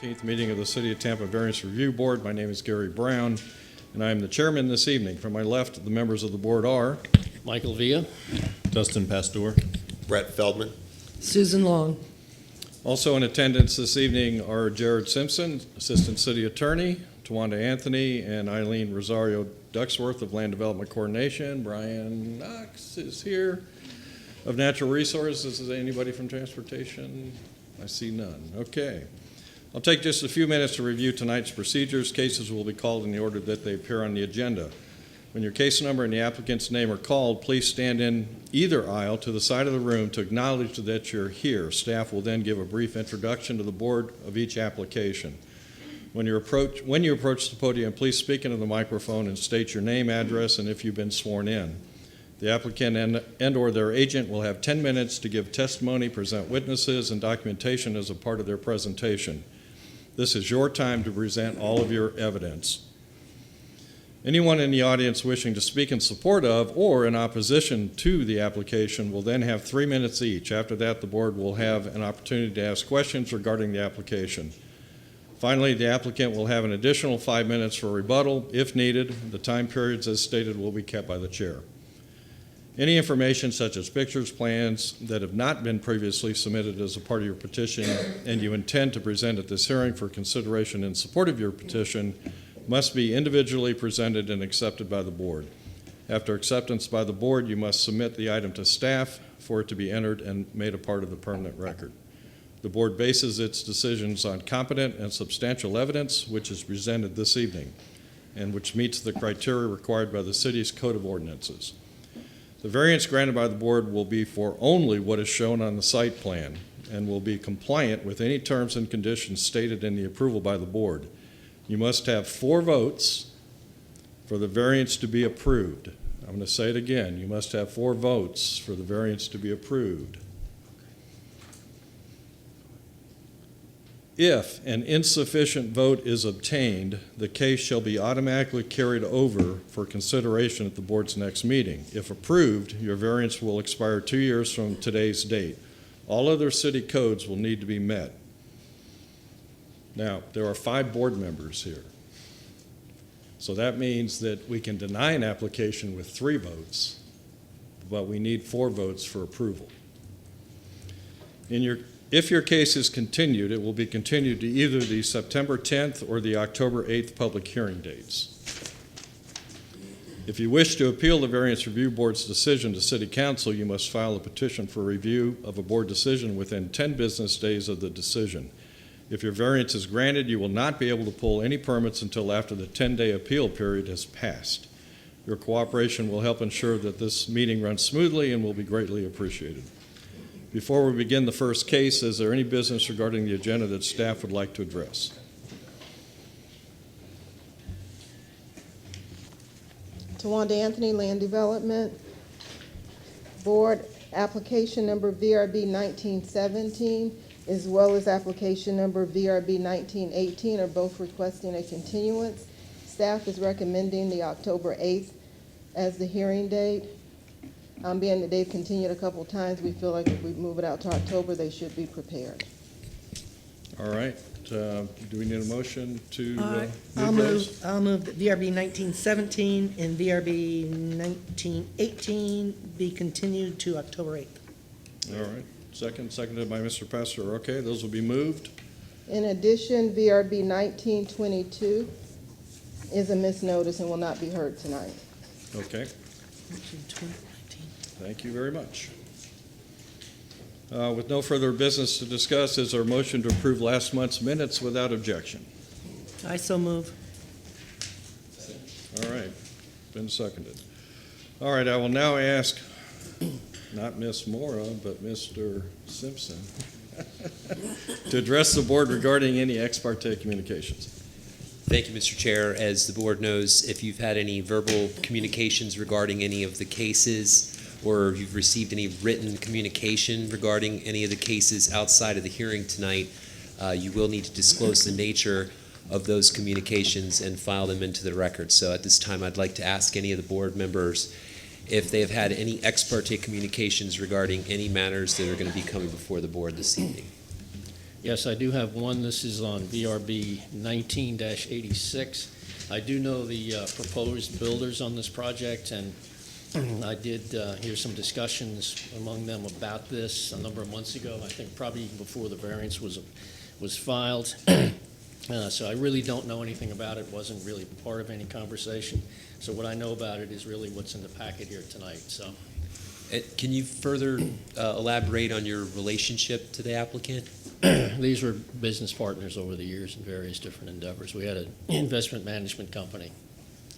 15th meeting of the City of Tampa Variance Review Board. My name is Gary Brown, and I am the chairman this evening. From my left, the members of the board are Michael Villa, Dustin Pastor, Brett Feldman. Susan Long. also in attendance this evening are Jared Simpson, Assistant City Attorney, Towanda Anthony, and Eileen Rosario Ducksworth of Land Development Coordination. Brian Knox is here. Of Natural Resources, is there anybody from Transportation? I see none. Okay. I'll take just a few minutes to review tonight's procedures. Cases will be called in the order that they appear on the agenda. When your case number and the applicant's name are called, please stand in either aisle to the side of the room to acknowledge that you're here. Staff will then give a brief introduction to the board of each application. When you approach the podium, please speak into the microphone and state your name, address, and if you've been sworn in. The applicant and or their agent will have 10 minutes to give testimony, present witnesses, and documentation as a part of their presentation. This is your time to present all of your evidence. Anyone in the audience wishing to speak in support of or in opposition to the application will then have 3 minutes each. After that, the board will have an opportunity to ask questions regarding the application. Finally, the applicant will have an additional 5 minutes for rebuttal if needed. The time periods as stated will be kept by the chair. Any information such as pictures, plans that have not been previously submitted as a part of your petition and you intend to present at this hearing for consideration in support of your petition must be individually presented and accepted by the board. After acceptance by the board, you must submit the item to staff for it to be entered and made a part of the permanent record. The board bases its decisions on competent and substantial evidence, which is presented this evening, and which meets the criteria required by the city's Code of Ordinances. The variance granted by the board will be for only what is shown on the site plan and will be compliant with any terms and conditions stated in the approval by the board. You must have 4 votes for the variance to be approved. I'm going to say it again. You must have 4 votes for the variance to be approved. If an insufficient vote is obtained, the case shall be automatically carried over for consideration at the board's next meeting. If approved, your variance will expire 2 years from today's date. All other city codes will need to be met. Now, there are 5 board members here. So that means that we can deny an application with 3 votes, but we need 4 votes for approval. If your case is continued, it will be continued to either the September 10th or the October 8th public hearing dates. If you wish to appeal the Variance Review Board's decision to City Council, you must file a petition for review of a board decision within 10 business days of the decision. If your variance is granted, you will not be able to pull any permits until after the 10-day appeal period has passed. Your cooperation will help ensure that this meeting runs smoothly and will be greatly appreciated. Before we begin the first case, is there any business regarding the agenda that staff would like to address? Towanda Anthony, Land Development Board, application number VRB 1917, as well as application number VRB 1918 are both requesting a continuance. Staff is recommending the October 8th as the hearing date. Being that they've continued a couple times, we feel like if we move it out to October, they should be prepared. All right. Do we need a motion to I'll those? move that VRB 1917 and VRB 1918 be continued to October 8th. All right. Seconded by Mr. Pastor. Okay, those will be moved. In addition, VRB 1922 is a misnotice and will not be heard tonight. Okay. 19. Thank you very much. With no further business to discuss, is there a motion to approve last month's minutes without objection? I so move. All right. Been seconded. All right. I will now ask, not Ms. Mora, but Mr. Simpson, to address the board regarding any ex parte communications. Thank you, Mr. Chair. As the board knows, if you've had any verbal communications regarding any of the cases or you've received any written communication regarding any of the cases outside of the hearing tonight, you will need to disclose the nature of those communications and file them into the record. So at this time, I'd like to ask any of the board members if they have had any ex parte communications regarding any matters that are going to be coming before the board this evening. Yes, I do have one. This is on VRB 19-86. I do know the proposed builders on this project, and I did hear some discussions among them about this a number of months ago, I think probably even before the variance was filed. So I really don't know anything about it, wasn't really part of any conversation. So what I know about it is really what's in the packet here tonight, so. Can you further elaborate on your relationship to the applicant? These were business partners over the years in various different endeavors. We had an investment management company,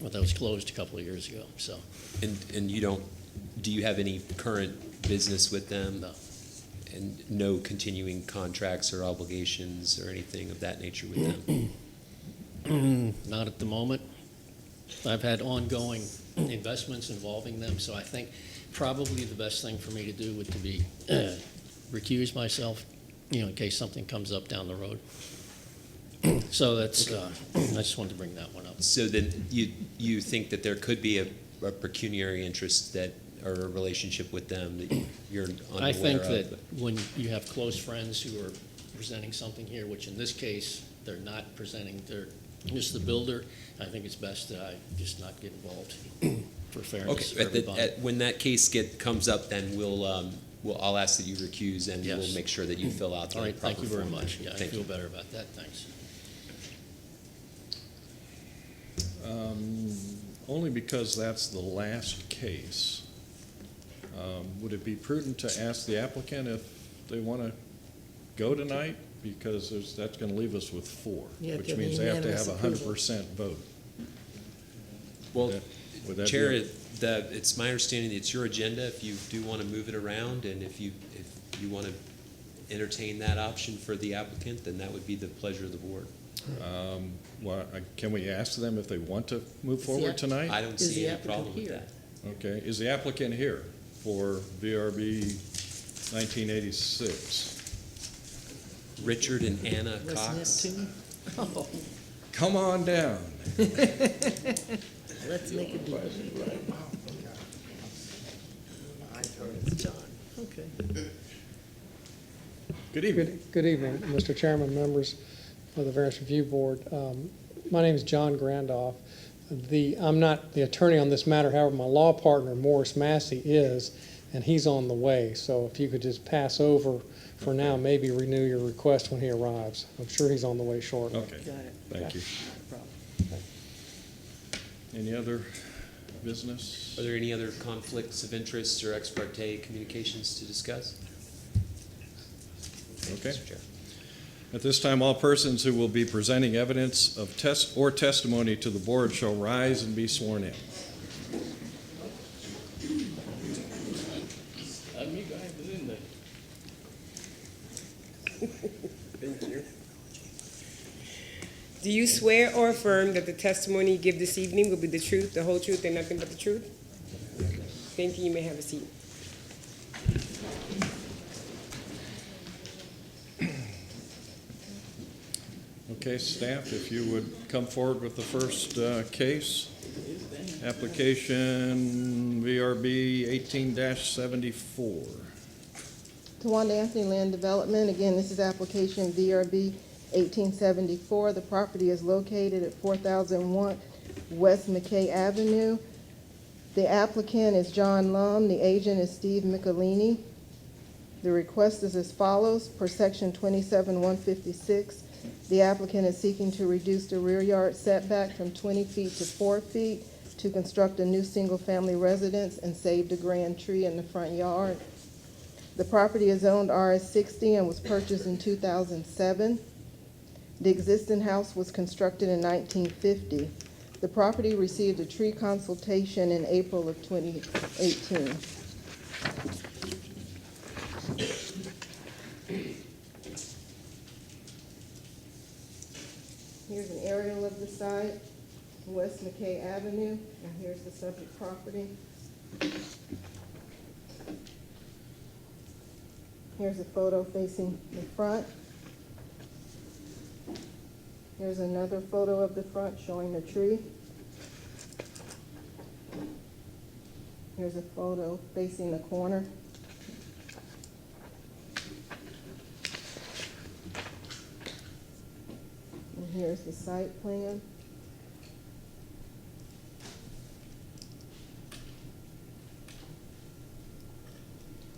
but that was closed a couple of years ago, so. And you don't, do you have any current business with them? No. And no continuing contracts or obligations or anything of that nature with them? Not at the moment. I've had ongoing investments involving them, so I think probably the best thing for me to do would to be recuse myself, in case something comes up down the road. So that's, I just wanted to bring that one up. So then you think that there could be a pecuniary interest that, or a relationship with them that you're unaware of? I think that when you have close friends who are presenting something here, which in this case, they're not presenting, they're just the builder, I think it's best that I just not get involved for fairness for everybody. When that case comes up, then I'll ask that you recuse, and Yes. we'll make sure that you fill out the All right, proper thank you very form. much. Yeah, I Thank feel you. better about that, thanks. Only because that's the last case. Would it be prudent to ask the applicant if they want to go tonight? Because that's going to leave us with four, You have which to have means they have to have unanimous 100% vote. Well, Would that be Chair, a- it's my understanding it's your agenda. If you do want to move it around, and if you want to entertain that option for the applicant, then that would be the pleasure of the board. Can we ask them if they want to move the forward app- tonight? I don't Is see the any applicant problem with here? that. Okay, is the applicant here for VRB 1986? Richard and Anna West Cox. Neptune? Oh, Come on down. let's make a deal. John, okay. Good evening. Good evening, Mr. Chairman, members of the Variance Review Board. My name is John Grandoff. I'm not the attorney on this matter, however, my law partner, Morris Massey, is, and he's on the way. So if you could just pass over for now, maybe renew your request when he arrives. I'm sure he's on the way shortly. Okay, Got it. thank you. No problem. Any other business? Are there any other conflicts of interest or ex parte communications to discuss? Thank you, Okay. Mr. Chair. At this time, all persons who will be presenting evidence of testimony to the board shall rise and be sworn in. Do you swear or affirm that the testimony you give this evening will be the truth, the whole truth, and nothing but the truth? Thank you. You may have a seat. Okay, staff, if you would come forward with the first case. Application VRB 18-74. Towanda Anthony Land Development, again, this is application VRB 1874. The property is located at 4001 West McKay Avenue. The applicant is John Lum, the agent is Steve Michelini. The request is as follows. Per section 27-156, the applicant is seeking to reduce the rear yard setback from 20 feet to 4 feet to construct a new single-family residence and save the grand tree in the front yard. The property is owned RS60 and was purchased in 2007. The existing house was constructed in 1950. The property received a tree consultation in April of 2018. Here's an aerial of the site, West McKay Avenue, and here's the subject property. Here's a photo facing the front. Here's another photo of the front showing the tree. Here's a photo facing the corner. here's the site plan.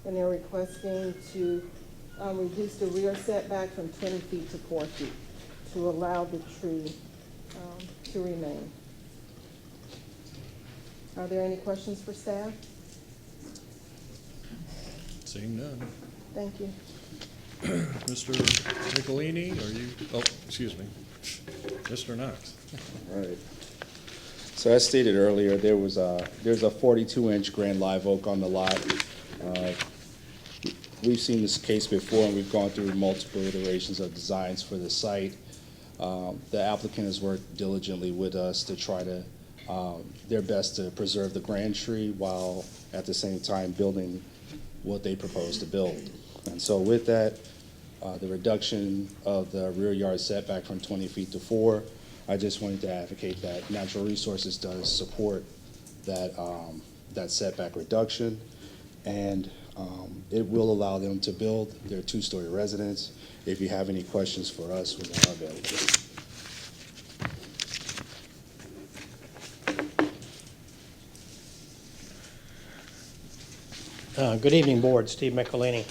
And they're requesting to reduce the rear setback from 20 feet to 4 feet to allow the tree to remain. Are there any questions for staff? Seeing none. Thank you. Mr. Michelini, are you, oh, excuse me. Mr. Knox. All right. So as stated earlier, there's a 42-inch grand live oak on the lot. We've seen this case before, and we've gone through multiple iterations of designs for the site. The applicant has worked diligently with us to try to their best to preserve the grand tree while at the same time building what they propose to build. And so with that, the reduction of the rear yard setback from 20 feet to 4, I just wanted to advocate that Natural Resources does support that, that setback reduction, and it will allow them to build their 2-story residence. If you have any questions for us, we are available. Good evening, Board. Steve Michelini.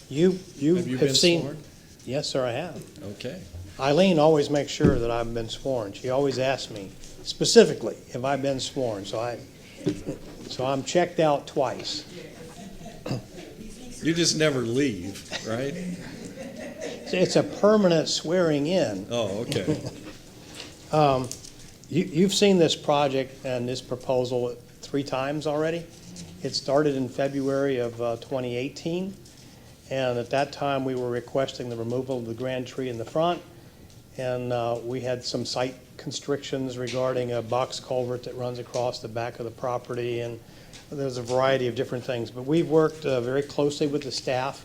You Have you been seen. sworn? Yes, sir, I have. Okay. Eileen always makes sure that I've been sworn. She always asks me specifically if I've been sworn, so I'm checked out twice. You just never leave, right? It's a permanent swearing in. Oh, okay. You've seen this project and this proposal 3 times already. It started in February of 2018, and at that time we were requesting the removal of the grand tree in the front, and we had some site constrictions regarding a box culvert that runs across the back of the property, and there's a variety of different things. But we've worked very closely with the staff,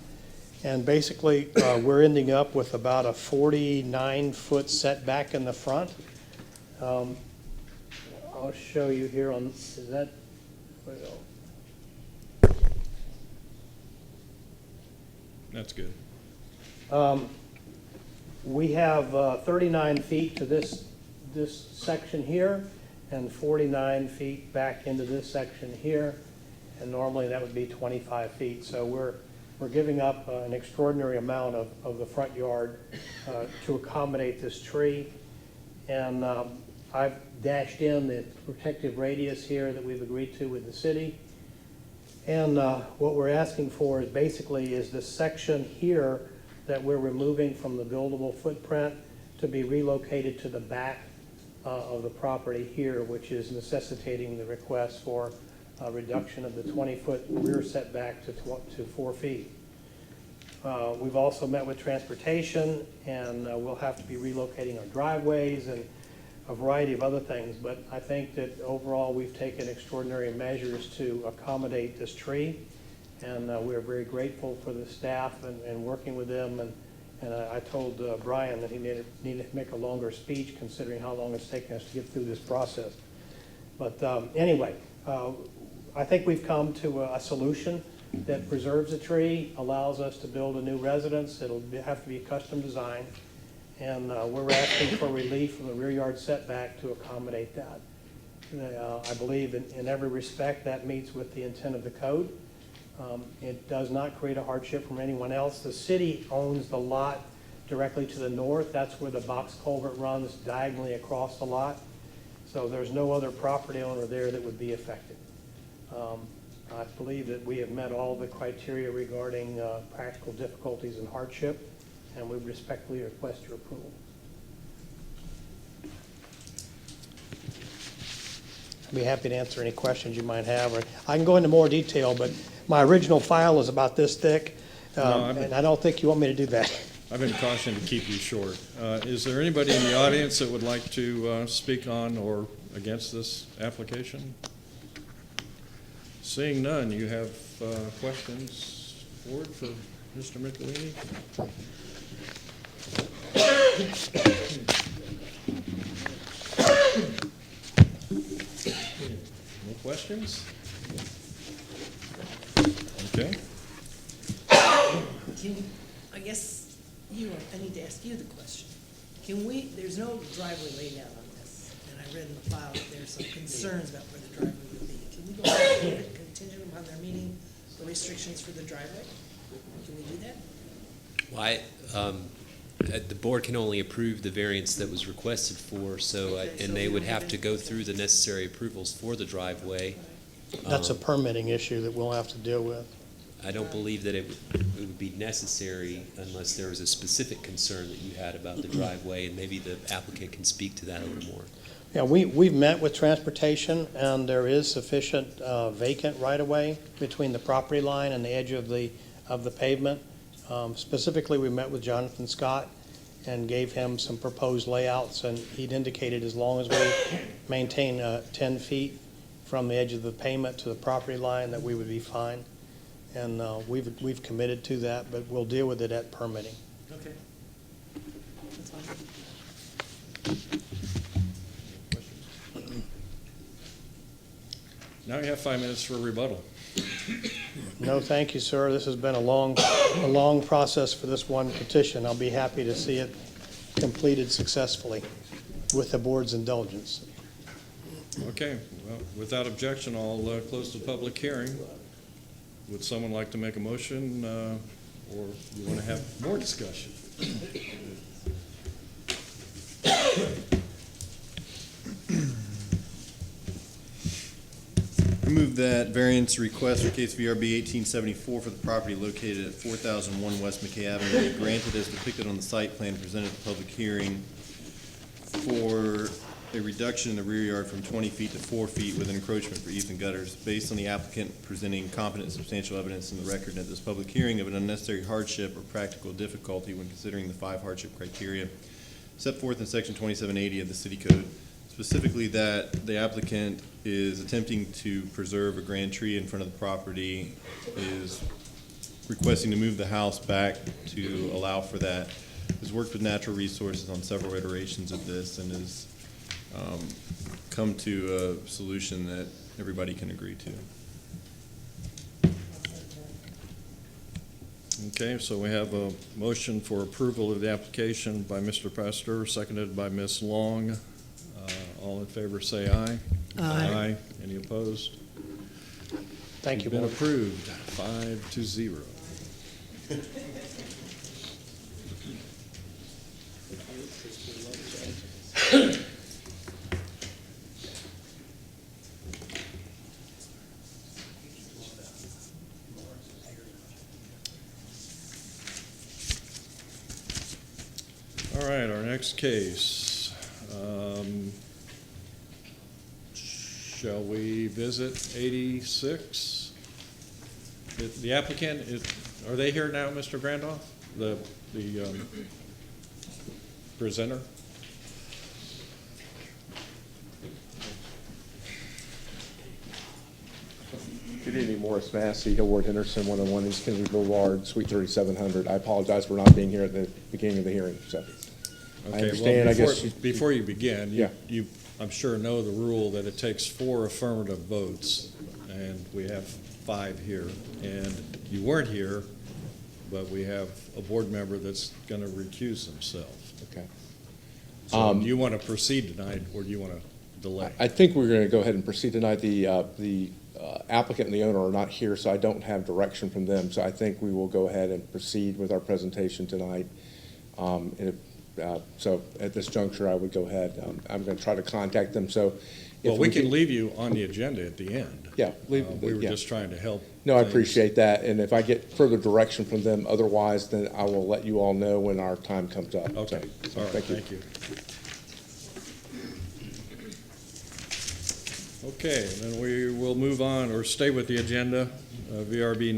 and basically we're ending up with about a 49-foot setback in the front. I'll show you here on, is that, where we go? That's good. We have 39 feet to this section here, and 49 feet back into this section here, and normally that would be 25 feet. So we're giving up an extraordinary amount of the front yard to accommodate this tree. And I've dashed in the protective radius here that we've agreed to with the city. And what we're asking for is basically is this section here that we're removing from the buildable footprint to be relocated to the back of the property here, which is necessitating the request for a reduction of the 20-foot rear setback to 4 feet. We've also met with transportation, and we'll have to be relocating our driveways and a variety of other things, but I think that overall we've taken extraordinary measures to accommodate this tree, and we're very grateful for the staff and working with them, and I told Brian that he needed to make a longer speech considering how long it's taken us to get through this process. But anyway, I think we've come to a solution that preserves the tree, allows us to build a new residence. It'll have to be custom designed. And we're asking for relief from the rear yard setback to accommodate that. I believe in every respect that meets with the intent of the code. It does not create a hardship from anyone else. The city owns the lot directly to the north. That's where the box culvert runs diagonally across the lot. So there's no other property owner there that would be affected. I believe that we have met all the criteria regarding practical difficulties and hardship, and we respectfully request your approval. I'd be happy to answer any questions you might have. Or I can go into more detail, but my original file is about this thick, and I don't think you want me to do that. I've been cautioned to keep you short. Is there anybody in the audience that would like to speak on or against this application? Seeing none, you have questions forward for Mr. Michelini? No questions? Okay. I guess I need to ask you the question. Can we, there's no driveway laid out on this, and I read in the file that there's some concerns about where the driveway would be. Can we go ahead and leave it contingent upon their meeting the restrictions for the driveway? Can we do that? Why, the board can only approve the variance that was requested for, Okay, so and they we would don't have have to any- go through the necessary approvals for the driveway. That's a permitting issue that we'll have to deal with. I don't believe that it would be necessary unless there was a specific concern that you had about the driveway, and maybe the applicant can speak to that a little more. Yeah, we've met with transportation, and there is sufficient vacant right-of-way between the property line and the edge of the pavement. Specifically, we met with Jonathan Scott and gave him some proposed layouts, and he'd indicated as long as we maintain 10 feet from the edge of the pavement to the property line, that we would be fine. And we've committed to that, but we'll deal with it at permitting. Okay. That's fine. Now you have 5 minutes for rebuttal. No, thank you, sir. This has been a long process for this one petition. I'll be happy to see it completed successfully with the board's indulgence. Okay, well, without objection, I'll close the public hearing. Would someone like to make a motion, or you want to have more discussion? I move that variance request for case VRB 1874 for the property located at 4001 West McKay Avenue be granted as depicted on the site plan presented at the public hearing for a reduction in the rear yard from 20 feet to 4 feet with an encroachment for eaves and gutters, based on the applicant presenting competent and substantial evidence in the record at this public hearing of an unnecessary hardship or practical difficulty when considering the 5 hardship criteria set forth in section 2780 of the city code. Specifically, that the applicant is attempting to preserve a grand tree in front of the property, is requesting to move the house back to allow for that, has worked with natural resources on several iterations of this, and has come to a solution that everybody can agree to. Okay, so we have a motion for approval of the application by Mr. Pastor, seconded by Ms. Long. All in favor, say aye. Aye. Any opposed? Thank you, Been board. approved, 5-0. All right, our next case. Shall we visit 86? The applicant, are they here now, Mr. Grandoff? The presenter? Good evening, Morris Massey, Hillward Henderson, 101 East Kennedy Boulevard, Suite 3700. I apologize for not being here at the beginning of the hearing, so. I Okay, understand, I well, guess. before you begin, Yeah. you, I'm sure know the rule that it takes 4 affirmative votes, and we have 5 here. And you weren't here, but we have a board member that's going to recuse himself. Okay. So do you want to proceed tonight, or do you want to delay? I think we're going to go ahead and proceed tonight. The applicant and the owner are not here, so I don't have direction from them. So I think we will go ahead and proceed with our presentation tonight. So at this juncture, I would go ahead. I'm going to try to contact them, so. Well, we can leave you on the agenda at the end. Yeah. We were yeah. just trying to help. No, I things. appreciate that, and if I get further direction from them otherwise, then I will let you all know when our time comes up. Okay, So, all right, thank you. Okay, then we will move on, or stay with the agenda, VRB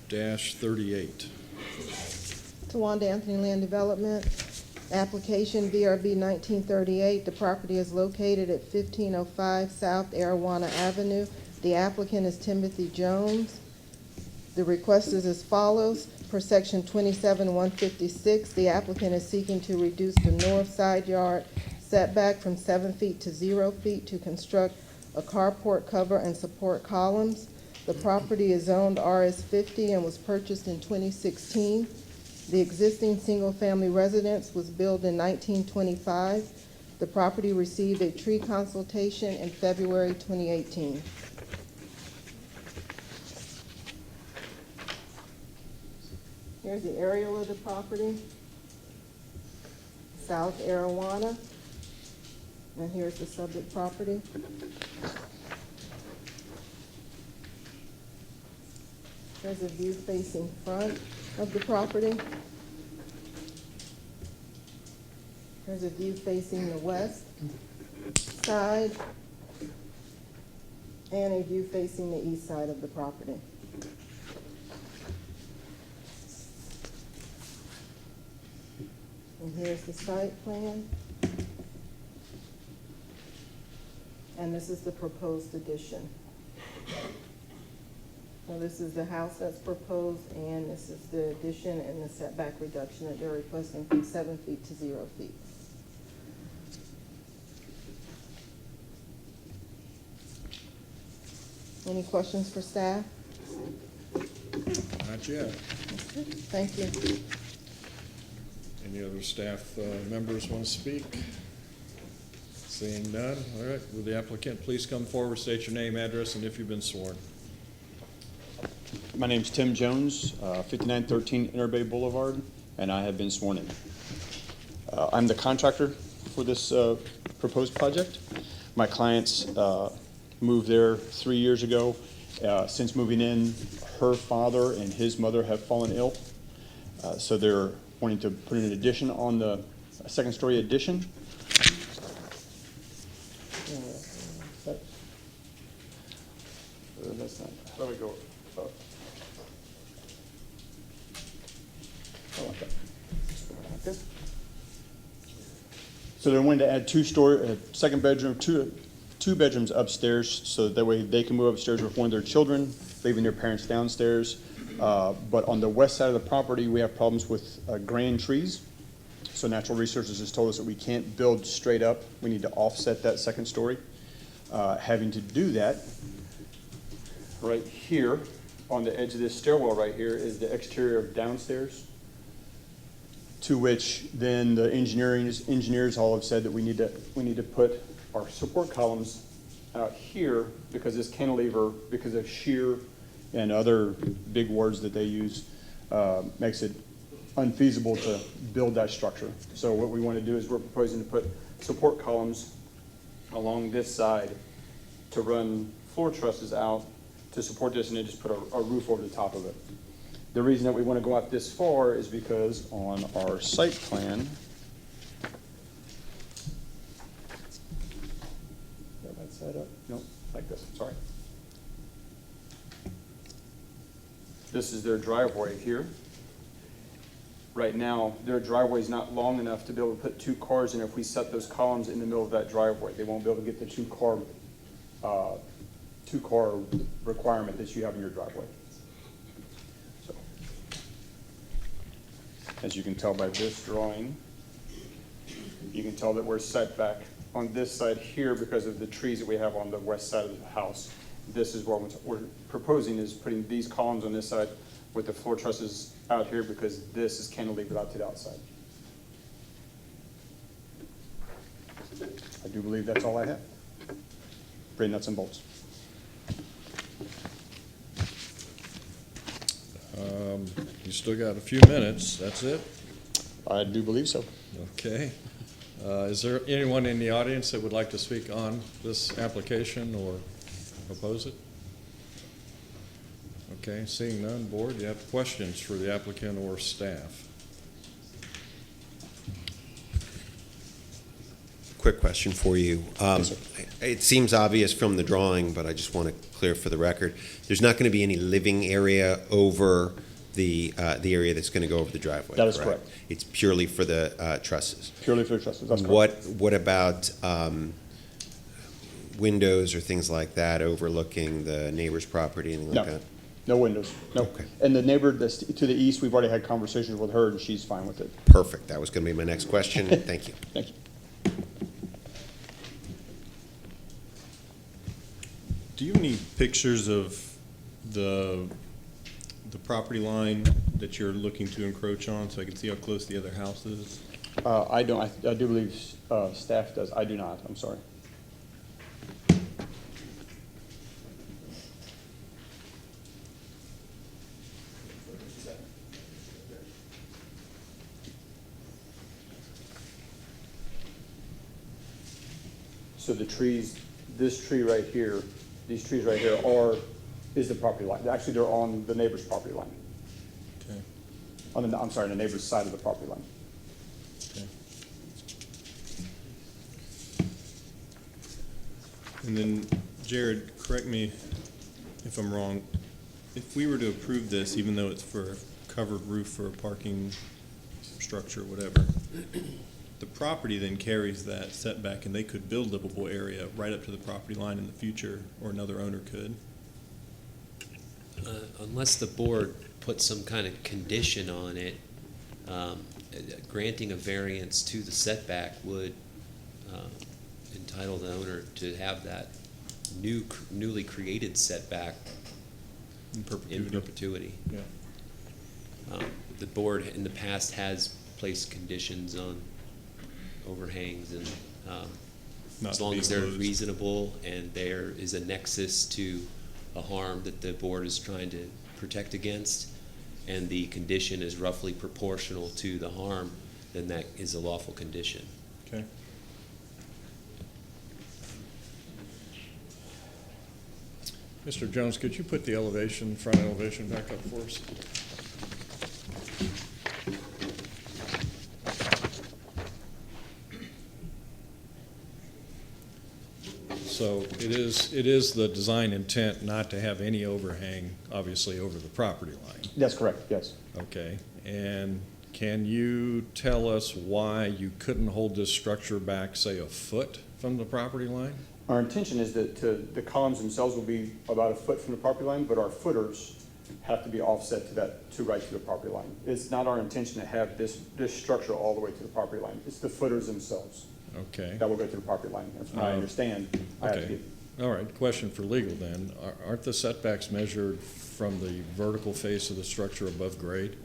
19-38. Towanda Anthony Land Development, application VRB 1938. The property is located at 1505 South Arawana Avenue. The applicant is Timothy Jones. The request is as follows. Per section 27-156, the applicant is seeking to reduce the north side yard setback from 7 feet to 0 feet to construct a carport cover and support columns. The property is zoned RS 50 and was purchased in 2016. The existing single-family residence was built in 1925. The property received a tree consultation in February 2018. Here's the aerial of the property. South Arawana. And here's the subject property. There's a view facing front of the property. There's a view facing the west side. And a view facing the east side of the property. And here's the site plan. And this is the proposed addition. So this is the house that's proposed, and this is the addition and the setback reduction that they're requesting from 7 feet to 0 feet. Any questions for staff? Not yet. Thank you. Any other staff members want to speak? Seeing none, all right, will the applicant please come forward, state your name, address, and if you've been sworn. My name's Tim Jones, 5913 Interbay Boulevard, and I have been sworn in. I'm the contractor for this proposed project. My clients moved there 3 years ago. Since moving in, her father and his mother have fallen ill, so they're wanting to put an addition on the second-story addition. That's not. Let me go. So they're wanting to add second bedroom, two bedrooms upstairs, so that way they can move upstairs with one of their children, leaving their parents downstairs. But on the west side of the property, we have problems with grand trees. So Natural Resources has told us that we can't build straight up. We need to offset that second story. Having to do that, right here, on the edge of this stairwell right here, is the exterior of downstairs, to which then the engineers all have said that we need to put our support columns out here, because this cantilever, because of shear and other big words that they use, makes it unfeasible to build that structure. So what we want to do is we're proposing to put support columns along this side to run floor trusses out to support this, and then just put a roof over the top of it. The reason that we want to go out this far is because on our site plan, that side up? Nope, like this, sorry. This is their driveway here. Right now, their driveway is not long enough to be able to put two cars in if we set those columns in the middle of that driveway. They won't be able to get the two car requirement that you have in your driveway. So, as you can tell by this drawing, you can tell that we're set back on this side here because of the trees that we have on the west side of the house. This is what we're proposing, is putting these columns on this side with the floor trusses out here, because this is cantilevered out to the outside. I do believe that's all I have. Pretty nuts and bolts. You still got a few minutes, that's it? I do believe so. Okay. Is there anyone in the audience that would like to speak on this application or oppose it? Okay, seeing none, board, do you have questions for the applicant or staff? Quick question for you. It seems obvious from the drawing, but I just want to clear for the record. There's not going to be any living area over the area that's going to go over the driveway. That is correct. It's purely for the trusses. Purely for the trusses, that's correct. What about windows or things like that overlooking the neighbor's property, anything like that? No windows, no. Okay. And the neighbor that's to the east, we've already had conversations with her, and she's fine with it. Perfect. That was going to be my next question. Thank you. Thank you. Do you have any pictures of the the property line that you're looking to encroach on, so I can see how close the other house is? I don't, I do believe staff does. I do not, I'm sorry. So the trees, this tree right here, these trees right here is the property line. Actually, they're on the neighbor's property line. Okay. I'm sorry, the neighbor's side of the property line. Okay. And then, Jared, correct me if I'm wrong, if we were to approve this, even though it's for a covered roof for a parking structure, whatever, the property then carries that setback, and they could build livable area right up to the property line in the future, or another owner could. Unless the board puts some kind of condition on it, granting a variance to the setback would entitle the owner to have that newly created setback In perpetuity. in perpetuity. Yeah. The board in the past has placed conditions on overhangs, and Not as to long be as they're enclosed. reasonable and there is a nexus to a harm that the board is trying to protect against, and the condition is roughly proportional to the harm, then that is a lawful condition. Okay. Mr. Jones, could you put the elevation, front elevation back up for us? So it is the design intent not to have any overhang, obviously, over the property line. That's correct, yes. Okay, and can you tell us why you couldn't hold this structure back, say, a foot from the property line? Our intention is that the columns themselves will be about a foot from the property line, but our footers have to be offset to right to the property line. It's not our intention to have this structure all the way to the property line. It's the footers themselves Okay. that will go to the property line. That's what I understand. I have to Okay. get- All right, question for legal then. Aren't the setbacks measured from the vertical face of the structure above grade?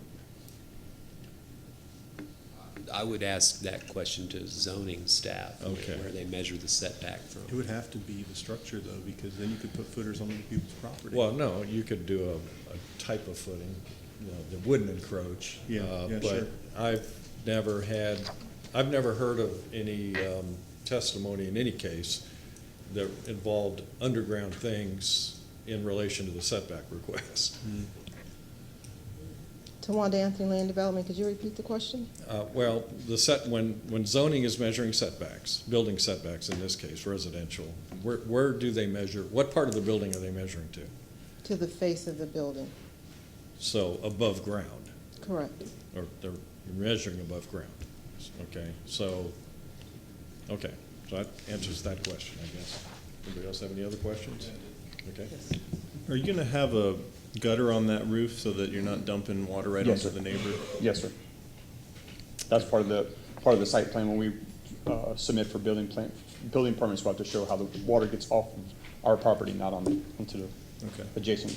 I would ask that question to zoning staff, Okay. where they measure the setback It from. would have to be the structure, though, because then you could put footers on other people's property. Well, no, you could do a type of footing, you know, that wouldn't encroach. Yeah, yeah, sure. But I've never heard of any testimony in any case that involved underground things in relation to the setback request. Towanda Anthony Land Development, could you repeat the question? Well, when zoning is measuring setbacks, building setbacks in this case, residential, where do they measure, what part of the building are they measuring to? To the face of the building, So above ground, correct. or they're measuring above ground. Okay, so that answers that question, I guess. Anybody else have any other questions? Okay. Are you gonna have a gutter on that roof so that you're not dumping water right Yes, onto sir. the neighbor? Yes, sir. That's part of the site plan when we submit for building permits. We'll have to show how the water gets off of our property, not onto the Okay. adjacent.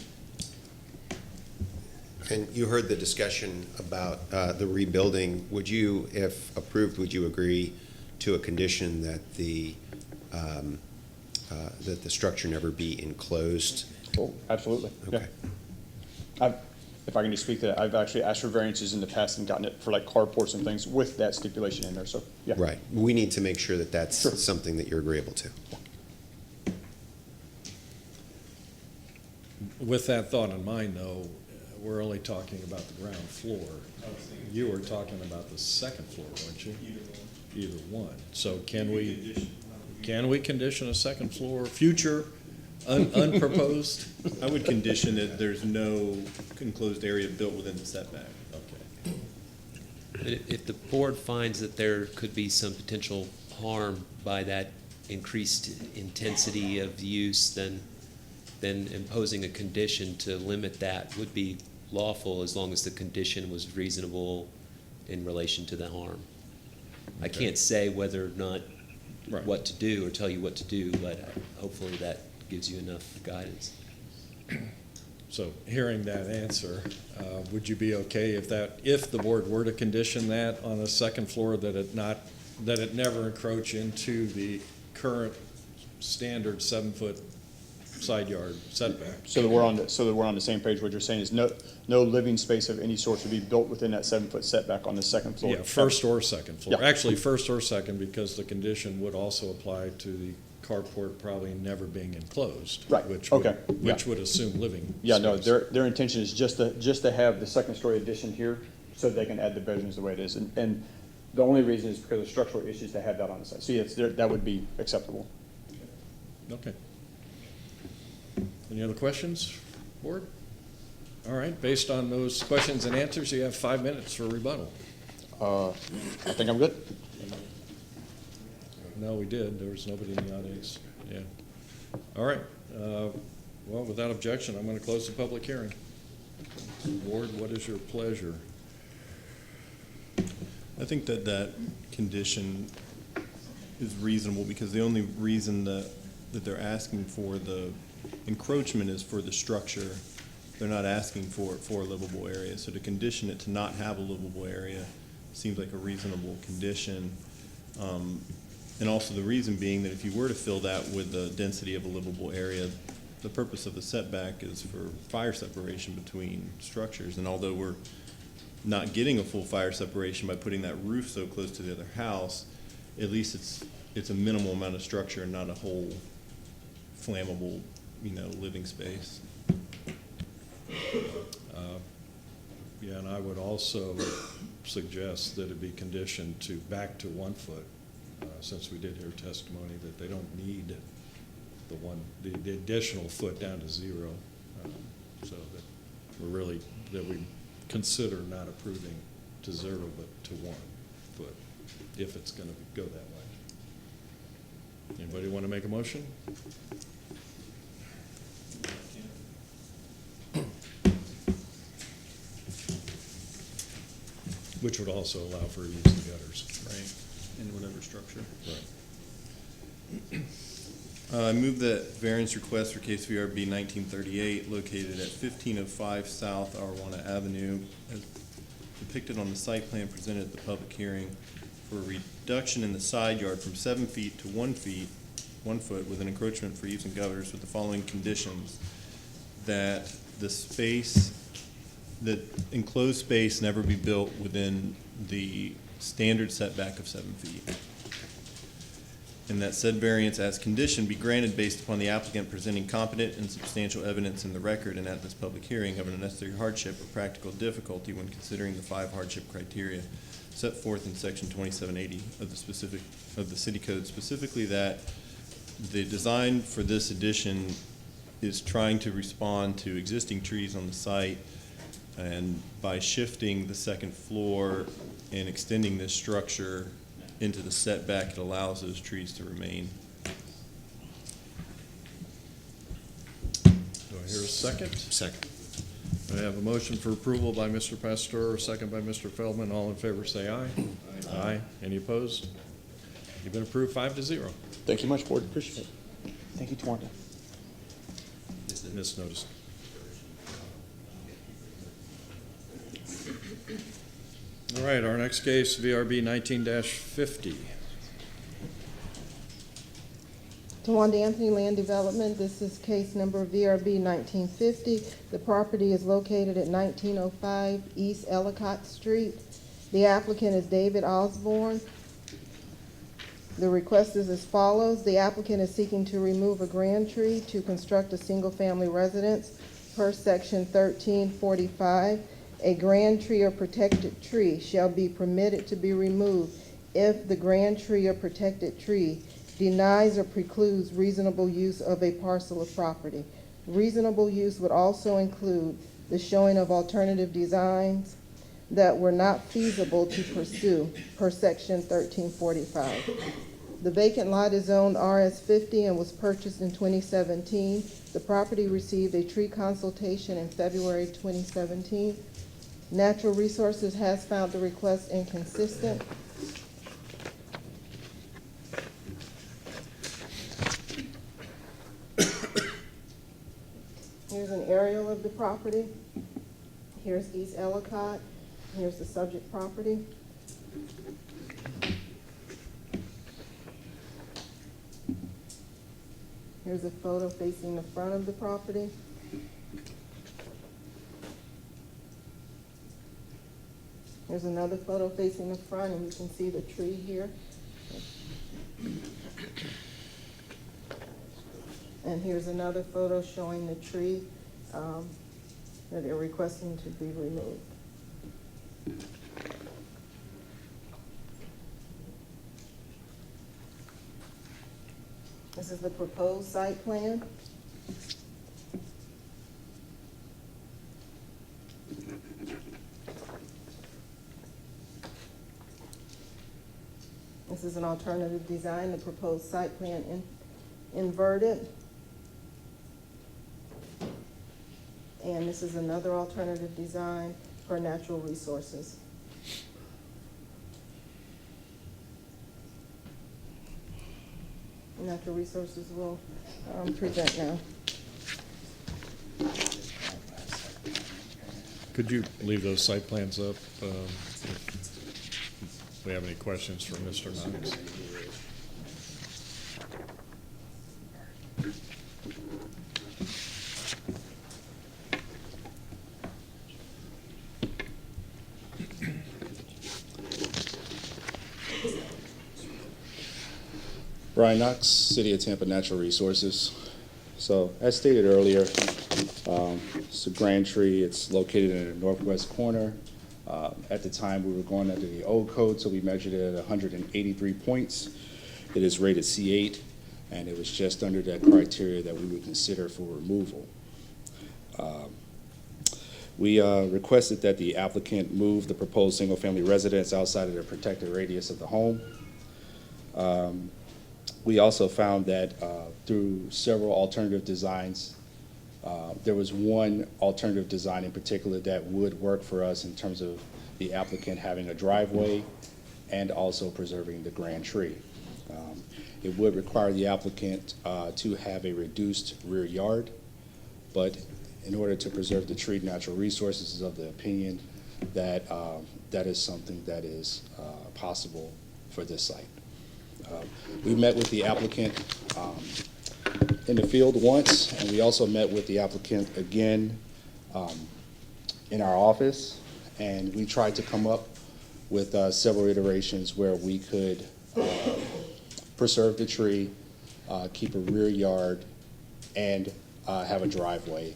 And you heard the discussion about the rebuilding. Would you, if approved, would you agree to a condition that the structure never be enclosed? Oh, absolutely. Yeah. Okay. If I can just speak to that, I've actually asked for variances in the past and gotten it for like carports and things with that stipulation in there, so, yeah. Right. We need to make sure that that's Sure. something that you're agreeable to. With that thought in mind, though, we're only talking about the ground floor. You were talking about the second floor, weren't you? Either one. So can we condition a second floor, future, unproposed? I would condition that there's no enclosed area built within the setback. Okay. But if the board finds that there could be some potential harm by that increased intensity of use, then imposing a condition to limit that would be lawful as long as the condition was reasonable in relation to the harm. I can't say whether or not Right. what to do or tell you what to do, but hopefully that gives you enough guidance. So hearing that answer, would you be okay if the board were to condition that on the second floor, that it never encroach into the current standard 7-foot side yard setback? So that we're on the same page, what you're saying is no living space of any sort to be built within that 7-foot setback on the second floor? Yeah, first or second floor. Yeah. Actually, first or second, because the condition would also apply to the carport probably never being enclosed. Right, Which okay, which would assume living Yeah, no, space. their intention is just to have the second story addition here so they can add the bedrooms the way it is. And the only reason is because of structural issues to have that on the site. So yes, that would be acceptable. Okay. Any other questions, board? All right, based on those questions and answers, you have 5 minutes for rebuttal. I think I'm good. No, we did. There was nobody in the audience. Yeah. All right. Well, without objection, I'm going to close the public hearing. Board, what is your pleasure? I think that condition is reasonable, because the only reason that they're asking for the encroachment is for the structure. They're not asking for a livable area. So to condition it to not have a livable area seems like a reasonable condition. And also the reason being that if you were to fill that with the density of a livable area, the purpose of the setback is for fire separation between structures. And although we're not getting a full fire separation by putting that roof so close to the other house, at least it's a minimal amount of structure and not a whole flammable, living space. Yeah, and I would also suggest that it be conditioned to back to 1 foot, since we did hear testimony that they don't need the additional foot down to 0, so that we consider not approving to 0 but to 1 foot, if it's going to go that way. Anybody want to make a motion? Which would also allow for use of the gutters. Right. In whatever structure. Right. I move that variance request for case VRB 1938, located at 1505 South Arwana Avenue, as depicted on the site plan presented at the public hearing, for a reduction in the side yard from 7 feet to 1 foot with an encroachment for use in gutters, with the following conditions: that the enclosed space never be built within the standard setback of 7 feet. And that said variance as conditioned be granted based upon the applicant presenting competent and substantial evidence in the record and at this public hearing of an unnecessary hardship or practical difficulty when considering the 5 hardship criteria set forth in section 2780 of the city code, specifically that the design for this addition is trying to respond to existing trees on the site, and by shifting the second floor and extending this structure into the setback, it allows those trees to remain. Do I hear a second? Second. I have a motion for approval by Mr. Pastor, a second by Mr. Feldman. All in favor say aye. Aye. Any opposed? You've been approved 5-0. Thank you much, board. Appreciate it. Thank you, Towanda. Miss notice. All right, our next case, VRB 19-50. Towanda Anthony Land Development, this is case number VRB 1950. The property is located at 1905 East Ellicott Street. The applicant is David Osborne. The request is as follows. The applicant is seeking to remove a grand tree to construct a single-family residence per section 1345. A grand tree or protected tree shall be permitted to be removed if the grand tree or protected tree denies or precludes reasonable use of a parcel of property. Reasonable use would also include the showing of alternative designs that were not feasible to pursue per section 1345. The vacant lot is zoned RS50 and was purchased in 2017. The property received a tree consultation in February 2017. Natural Resources has found the request inconsistent. Here's an aerial of the property. Here's East Ellicott. Here's the subject property. Here's a photo facing the front of the property. Here's another photo facing the front, and you can see the tree here. And here's another photo showing the tree that they're requesting to be removed. This is the proposed site plan. This is an alternative design, the proposed site plan inverted. And this is another alternative design for natural resources. Natural resources will present now. Could you leave those site plans up? If we have any questions for Mr. Knox. Brian Knox, City of Tampa Natural Resources. So as stated earlier, it's a grand tree. It's located in the northwest corner. At the time, we were going under the old code, so we measured it at 183 points. It is rated C8, and it was just under that criteria that we would consider for removal. We requested that the applicant move the proposed single-family residence outside of the protected radius of the home. We also found that through several alternative designs, there was one alternative design in particular that would work for us in terms of the applicant having a driveway and also preserving the grand tree. It would require the applicant to have a reduced rear yard, but in order to preserve the tree, Natural Resources is of the opinion that that is something that is possible for this site. We met with the applicant in the field once, and we also met with the applicant again in our office, and we tried to come up with several iterations where we could preserve the tree, keep a rear yard, and have a driveway.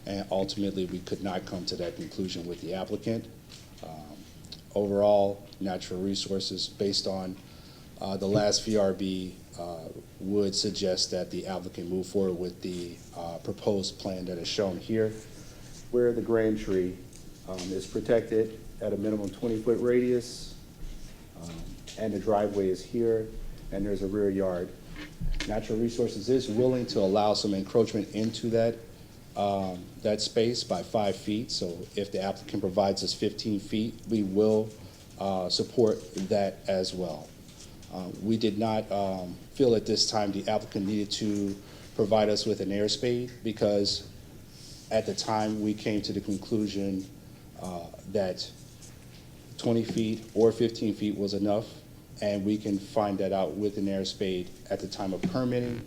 And ultimately, we could not come to that conclusion with the applicant. Overall, Natural Resources, based on the last VRB, would suggest that the applicant move forward with the proposed plan that is shown here, where the grand tree is protected at a minimum 20-foot radius, and the driveway is here, and there's a rear yard. Natural Resources is willing to allow some encroachment into that space by 5 feet. So if the applicant provides us 15 feet, we will support that as well. We did not feel at this time the applicant needed to provide us with an air spade, because at the time we came to the conclusion that 20 feet or 15 feet was enough, and we can find that out with an air spade at the time of permitting.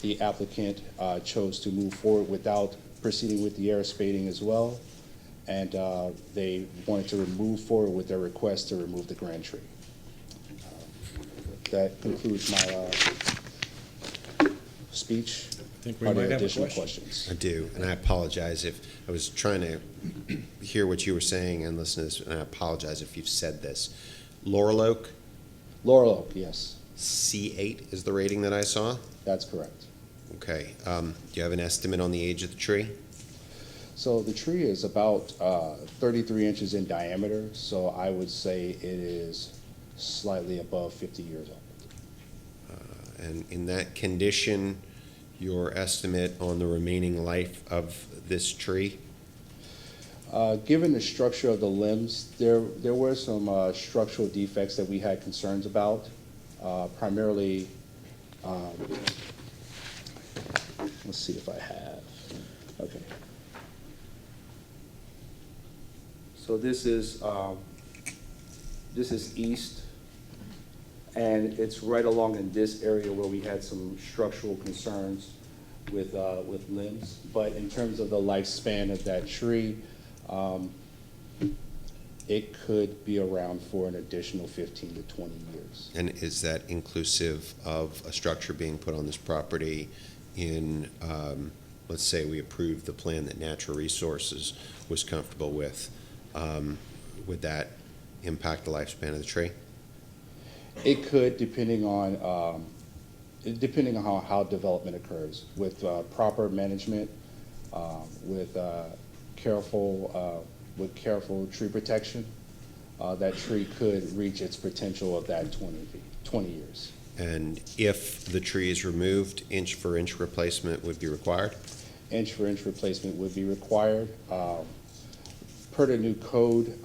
The applicant chose to move forward without proceeding with the air spading as well, and they wanted to move forward with their request to remove the grand tree. That concludes my speech. I think we Are there might have a additional question. questions? I do, and I apologize if, I was trying to hear what you were saying and listen to this, and I apologize if you've said this. Laurel Oak, Laurel Oak, yes, C8 is the rating that I saw? that's correct. Okay, do you have an estimate on the age of the tree? So the tree is about 33 inches in diameter, so I would say it is slightly above 50 years old. And in that condition, your estimate on the remaining life of this tree? Given the structure of the limbs, there were some structural defects that we had concerns about, primarily, let's see if I have. Okay. So this is east, and it's right along in this area where we had some structural concerns with limbs. But in terms of the lifespan of that tree, it could be around for an additional 15 to 20 years. And is that inclusive of a structure being put on this property in, let's say we approved the plan that Natural Resources was comfortable with, would that impact the lifespan of the tree? It could, depending on how development occurs. With proper management, with careful tree protection, that tree could reach its potential of that 20 years. And if the tree is removed, inch for inch replacement would be required? Inch for inch replacement would be required. Per the new code,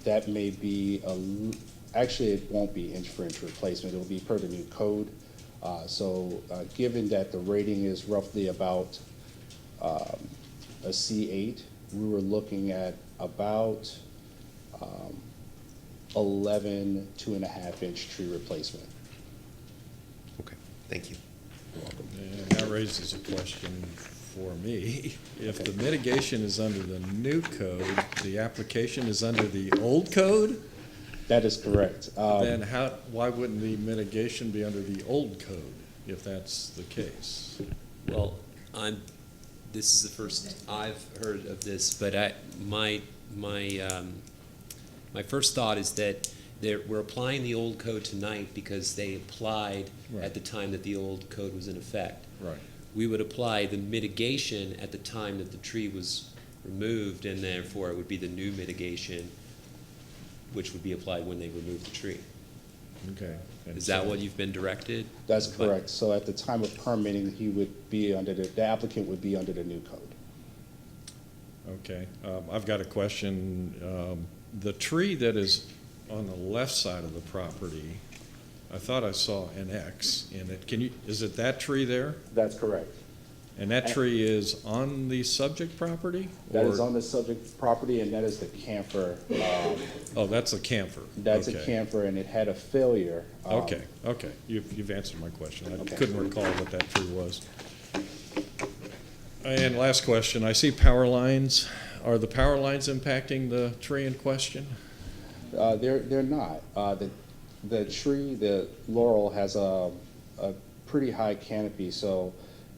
that may be, actually it won't be inch for inch replacement, it'll be per the new code. So given that the rating is roughly about a C8, we were looking at about 11 2.5-inch tree replacement. Okay, thank you. And that raises a question for me. If the mitigation is under the new code, the application is under the old code, That is correct. then why wouldn't the mitigation be under the old code if that's the case? Well, this is the first I've heard of this, but my first thought is that we're applying the old code tonight because they applied Right. at the time that the old code was in effect. Right. We would apply the mitigation at the time that the tree was removed, and therefore it would be the new mitigation, which would be applied when they removed the tree. Okay. And Is that so- what you've been directed? That's But- correct. So at the time of permitting, he would be under the applicant would be under the new code. Okay, I've got a question. The tree that is on the left side of the property, I thought I saw an X in it. Is it that tree there? That's correct. And that tree is on the subject property? That is or- on the subject property, and that is the camphor. Oh, that's a camphor. That's a Okay. camphor, and it had a failure. Okay, okay. You've answered my question. I Okay. couldn't recall what that tree was. And last question, I see power lines. Are the power lines impacting the tree in question? They're not. The tree, the laurel, has a pretty high canopy, so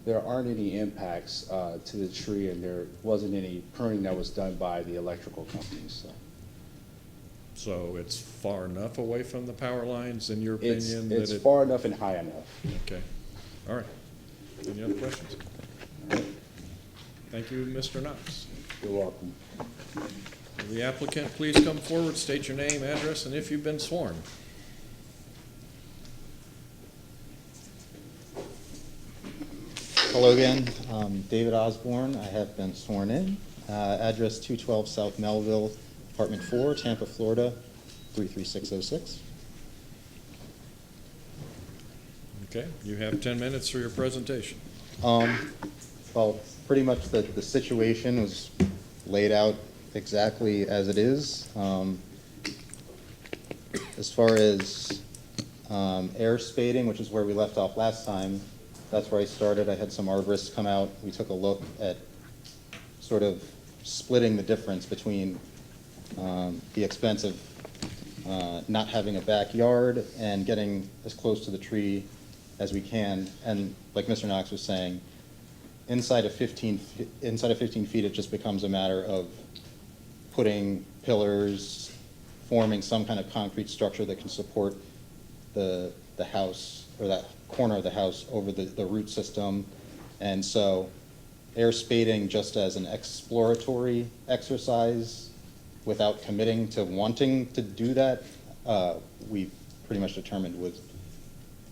there aren't any impacts to the tree, and there wasn't any pruning that was done by the electrical companies. So it's far enough away from the power lines, in your It's opinion? that it- far enough and high enough. Okay, all right. Any other questions? Thank you, Mr. Knox. You're welcome. Will the applicant please come forward, state your name, address, and if you've been sworn? Hello again, David Osborne. I have been sworn in. Address 212 South Melville, Apartment 4, Tampa, Florida, 33606. Okay, you have 10 minutes for your presentation. Well, pretty much the situation was laid out exactly as it is. As far as air spading, which is where we left off last time, that's where I started. I had some arborists come out. We took a look at sort of splitting the difference between the expense of not having a backyard and getting as close to the tree as we can. And like Mr. Knox was saying, inside of 15 feet, it just becomes a matter of putting pillars, forming some kind of concrete structure that can support the house, or that corner of the house, over the root system. And so air spading, just as an exploratory exercise without committing to wanting to do that, we pretty much determined was,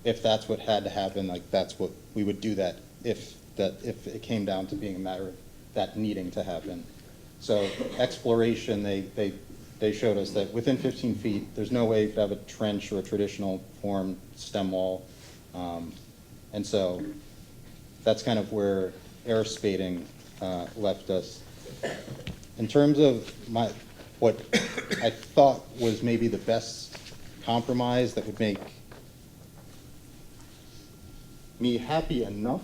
if that's what had to happen, like that's what we would do, that if it came down to being a matter of that needing to happen. So exploration, they showed us that within 15 feet, there's no way you could have a trench or a traditional form stem wall. And so that's kind of where air spading left us. In terms of what I thought was maybe the best compromise that would make me happy enough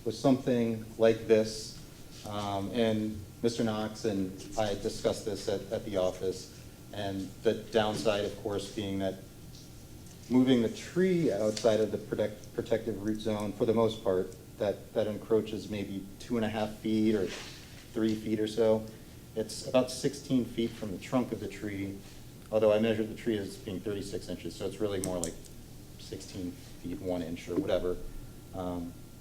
was something like this. And Mr. Knox and I discussed this at the office. And the downside, of course, being that moving the tree outside of the protective root zone, for the most part, that encroaches maybe 2.5 feet or 3 feet or so. It's about 16 feet from the trunk of the tree, although I measured the tree as being 36 inches, so it's really more like 16 feet 1 inch or whatever.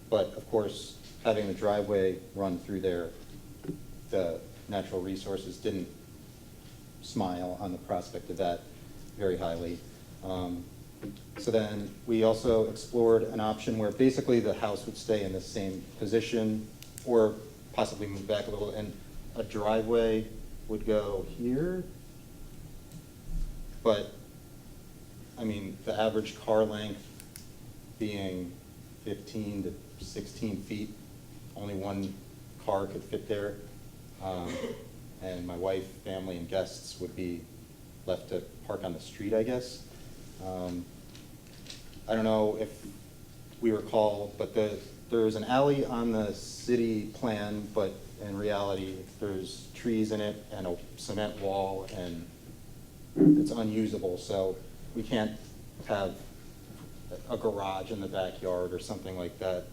But of course, having the driveway run through there, the natural resources didn't smile on the prospect of that very highly. So then we also explored an option where basically the house would stay in the same position or possibly move back a little, and a driveway would go here. But, I mean, the average car length being 15 to 16 feet, only one car could fit there. And my wife, family, and guests would be left to park on the street, I guess. I don't know if we recall, but there's an alley on the city plan, but in reality, there's trees in it and a cement wall, and it's unusable, so we can't have a garage in the backyard or something like that.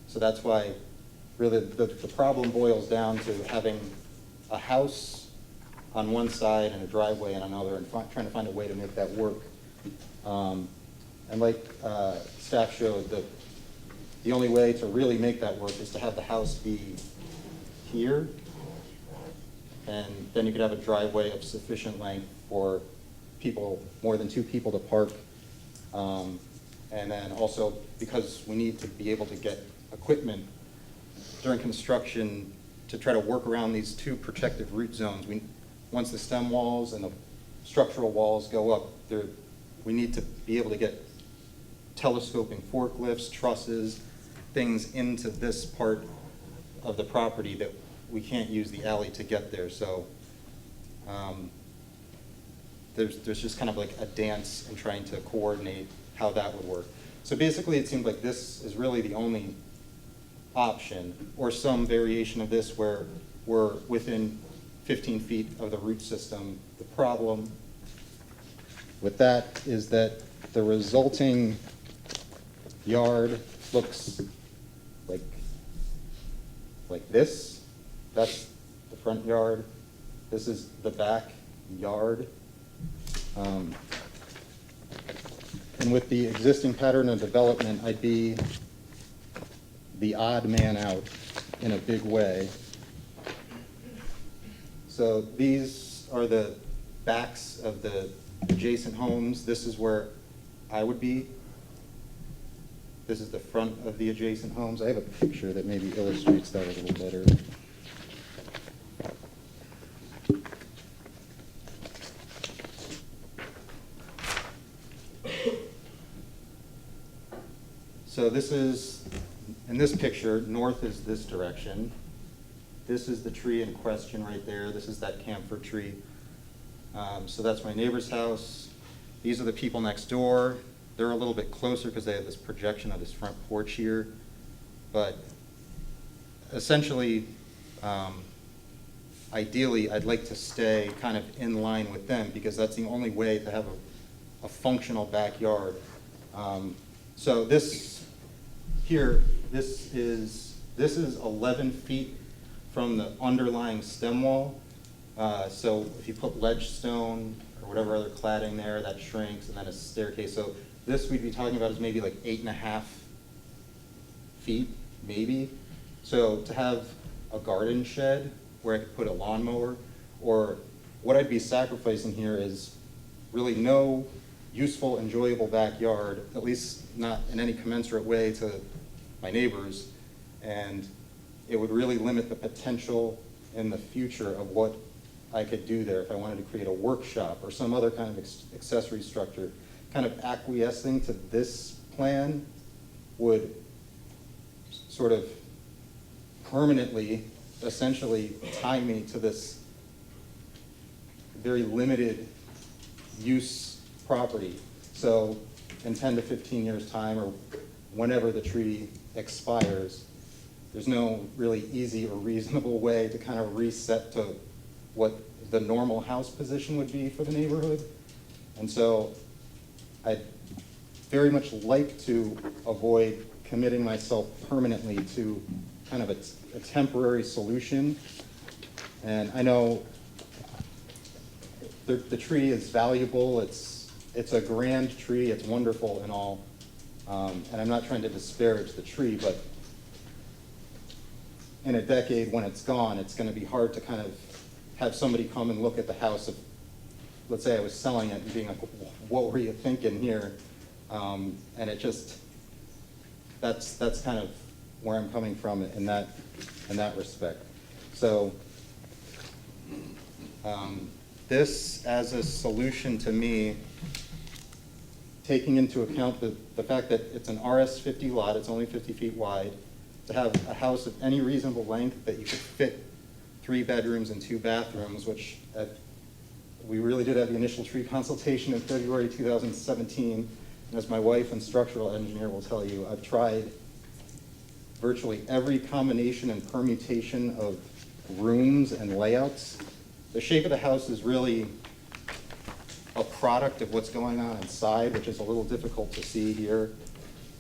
So that's why really the problem boils down to having a house on one side and a driveway on another, and trying to find a way to make that work. And like staff showed, the only way to really make that work is to have the house be here, and then you could have a driveway of sufficient length for people, more than 2 people to park. And then also, because we need to be able to get equipment during construction to try to work around these 2 protective root zones, once the stem walls and the structural walls go up, we need to be able to get telescoping forklifts, trusses, things into this part of the property that we can't use the alley to get there. So there's just kind of like a dance in trying to coordinate how that would work. So basically it seemed like this is really the only option, or some variation of this where we're within 15 feet of the root system. The problem with that is that the resulting yard looks like this. That's the front yard. This is the back yard. And with the existing pattern of development, I'd be the odd man out in a big way. So these are the backs of the adjacent homes. This is where I would be. This is the front of the adjacent homes. I have a picture that maybe illustrates that a little better. So this is, in this picture, north is this direction. This is the tree in question right there. This is that camphor tree. So that's my neighbor's house. These are the people next door. They're a little bit closer because they have this projection of this front porch here. But essentially, ideally, I'd like to stay kind of in line with them because that's the only way to have a functional backyard. So this here, this is 11 feet from the underlying stem wall. So if you put ledge stone or whatever other cladding there, that shrinks, and then a staircase. So this we'd be talking about is maybe like 8.5 feet, maybe. So to have a garden shed where I could put a lawnmower, or what I'd be sacrificing here is really no useful, enjoyable backyard, at least not in any commensurate way to my neighbors, and it would really limit the potential in the future of what I could do there if I wanted to create a workshop or some other kind of accessory structure. Kind of acquiescing to this plan would sort of permanently essentially tie me to this very limited use property. So in 10 to 15 years' time, or whenever the tree expires, there's no really easy or reasonable way to kind of reset to what the normal house position would be for the neighborhood. And so I'd very much like to avoid committing myself permanently to kind of a temporary solution. And I know the tree is valuable, it's a grand tree, it's wonderful and all, and I'm not trying to disparage the tree, but in a decade when it's gone, it's gonna be hard to kind of have somebody come and look at the house if, let's say I was selling it and being like, what were you thinking here? And it just, that's kind of where I'm coming from in that respect. So this as a solution to me, taking into account the fact that it's an RS50 lot, it's only 50 feet wide, to have a house of any reasonable length that you could fit 3 bedrooms and 2 bathrooms, which we really did have the initial tree consultation in February 2017. And as my wife and structural engineer will tell you, I've tried virtually every combination and permutation of rooms and layouts. The shape of the house is really a product of what's going on inside, which is a little difficult to see here.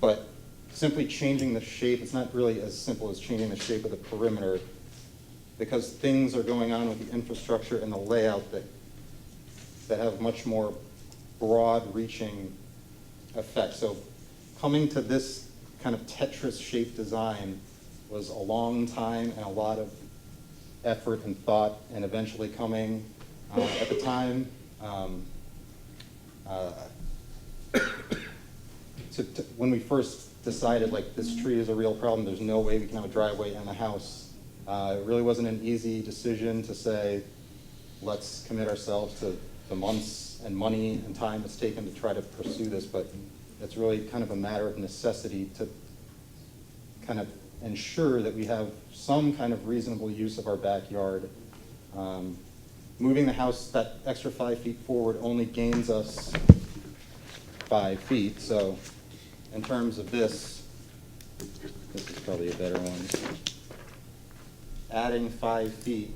But simply changing the shape, it's not really as simple as changing the shape of the perimeter, because things are going on with the infrastructure and the layout that have much more broad-reaching effect. So coming to this kind of Tetris-shaped design was a long time and a lot of effort and thought, and eventually coming at the time when we first decided, like, this tree is a real problem, there's no way we can have a driveway in the house. It really wasn't an easy decision to say, let's commit ourselves to the months and money and time it's taken to try to pursue this, but it's really kind of a matter of necessity to kind of ensure that we have some kind of reasonable use of our backyard. Moving the house that extra 5 feet forward only gains us 5 feet, so in terms of this is probably a better one. Adding 5 feet.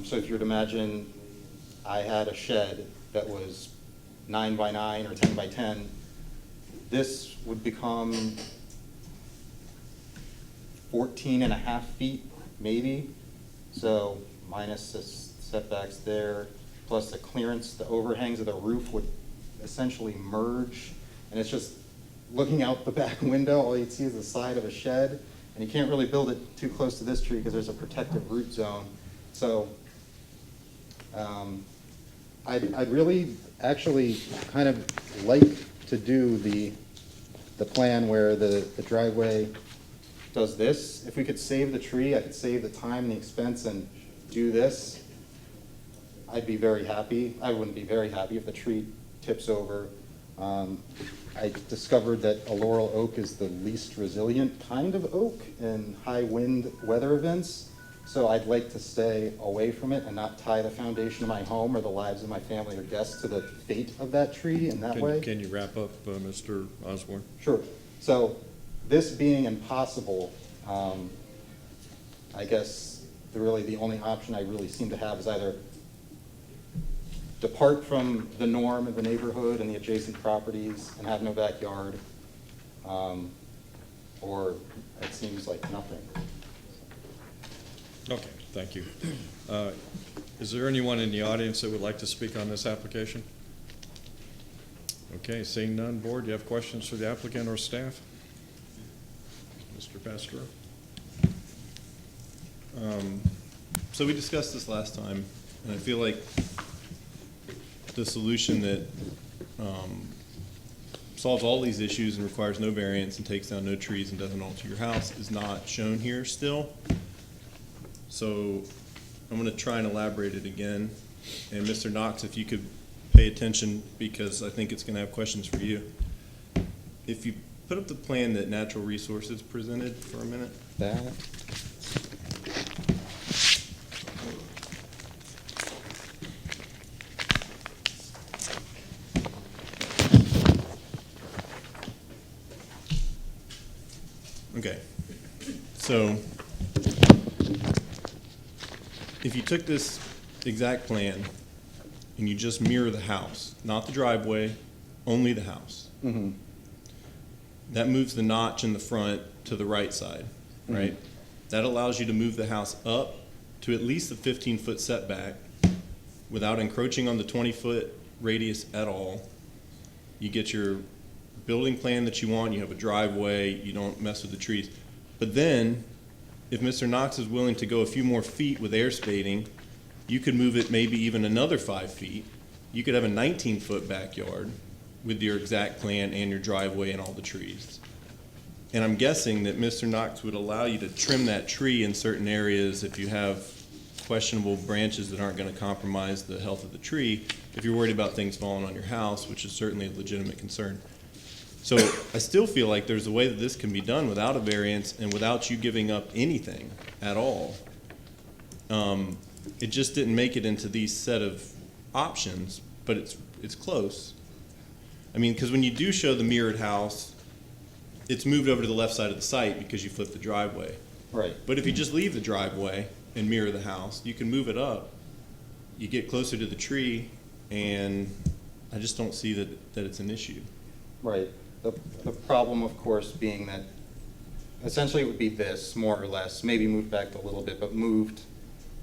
So if you were to imagine I had a shed that was 9 by 9 or 10 by 10, this would become 14.5 feet, maybe. So minus the setbacks there, plus the clearance, the overhangs of the roof would essentially merge. And it's just looking out the back window, all you'd see is the side of a shed. And you can't really build it too close to this tree because there's a protective root zone. So I'd really actually kind of like to do the plan where the driveway does this. If we could save the tree, I could save the time and the expense and do this, I'd be very happy. I wouldn't be very happy if the tree tips over. I discovered that a laurel oak is the least resilient kind of oak in high wind weather events. So I'd like to stay away from it and not tie the foundation of my home or the lives of my family or guests to the fate of that tree in that way. Can you wrap up, Mr. Osborne? Sure. So this being impossible, I guess really the only option I really seem to have is either depart from the norm of the neighborhood and the adjacent properties and have no backyard, or it seems like nothing. Okay, thank you. Is there anyone in the audience that would like to speak on this application? Okay, seeing none, board, do you have questions for the applicant or staff? Mr. Pastor? So we discussed this last time, and I feel like the solution that solves all these issues and requires no variance and takes down no trees and doesn't alter your house is not shown here still. So I'm going to try and elaborate it again. And Mr. Knox, if you could pay attention, because I think it's going to have questions for you. If you Put up the plan that Natural Resources presented for a minute. That, Okay, so if you took this exact plan and you just mirror the house, not the driveway, only the house, that moves the notch in the front to the right side, right? That allows you to move the house up to at least the 15-foot setback without encroaching on the 20-foot radius at all. You get your building plan that you want, you have a driveway, you don't mess with the trees. But then, if Mr. Knox is willing to go a few more feet with air spading, you could move it maybe even another 5 feet. You could have a 19-foot backyard with your exact plan and your driveway and all the trees. And I'm guessing that Mr. Knox would allow you to trim that tree in certain areas if you have questionable branches that aren't going to compromise the health of the tree, if you're worried about things falling on your house, which is certainly a legitimate concern. So I still feel like there's a way that this can be done without a variance and without you giving up anything at all. It just didn't make it into these set of options, but it's close. I mean, because when you do show the mirrored house, it's moved over to the left side of the site because you flipped the driveway. right. But if you just leave the driveway and mirror the house, you can move it up. You get closer to the tree, and I just don't see that it's an issue. Right. The problem, of course, being that essentially it would be this, more or less, maybe moved back a little bit, but moved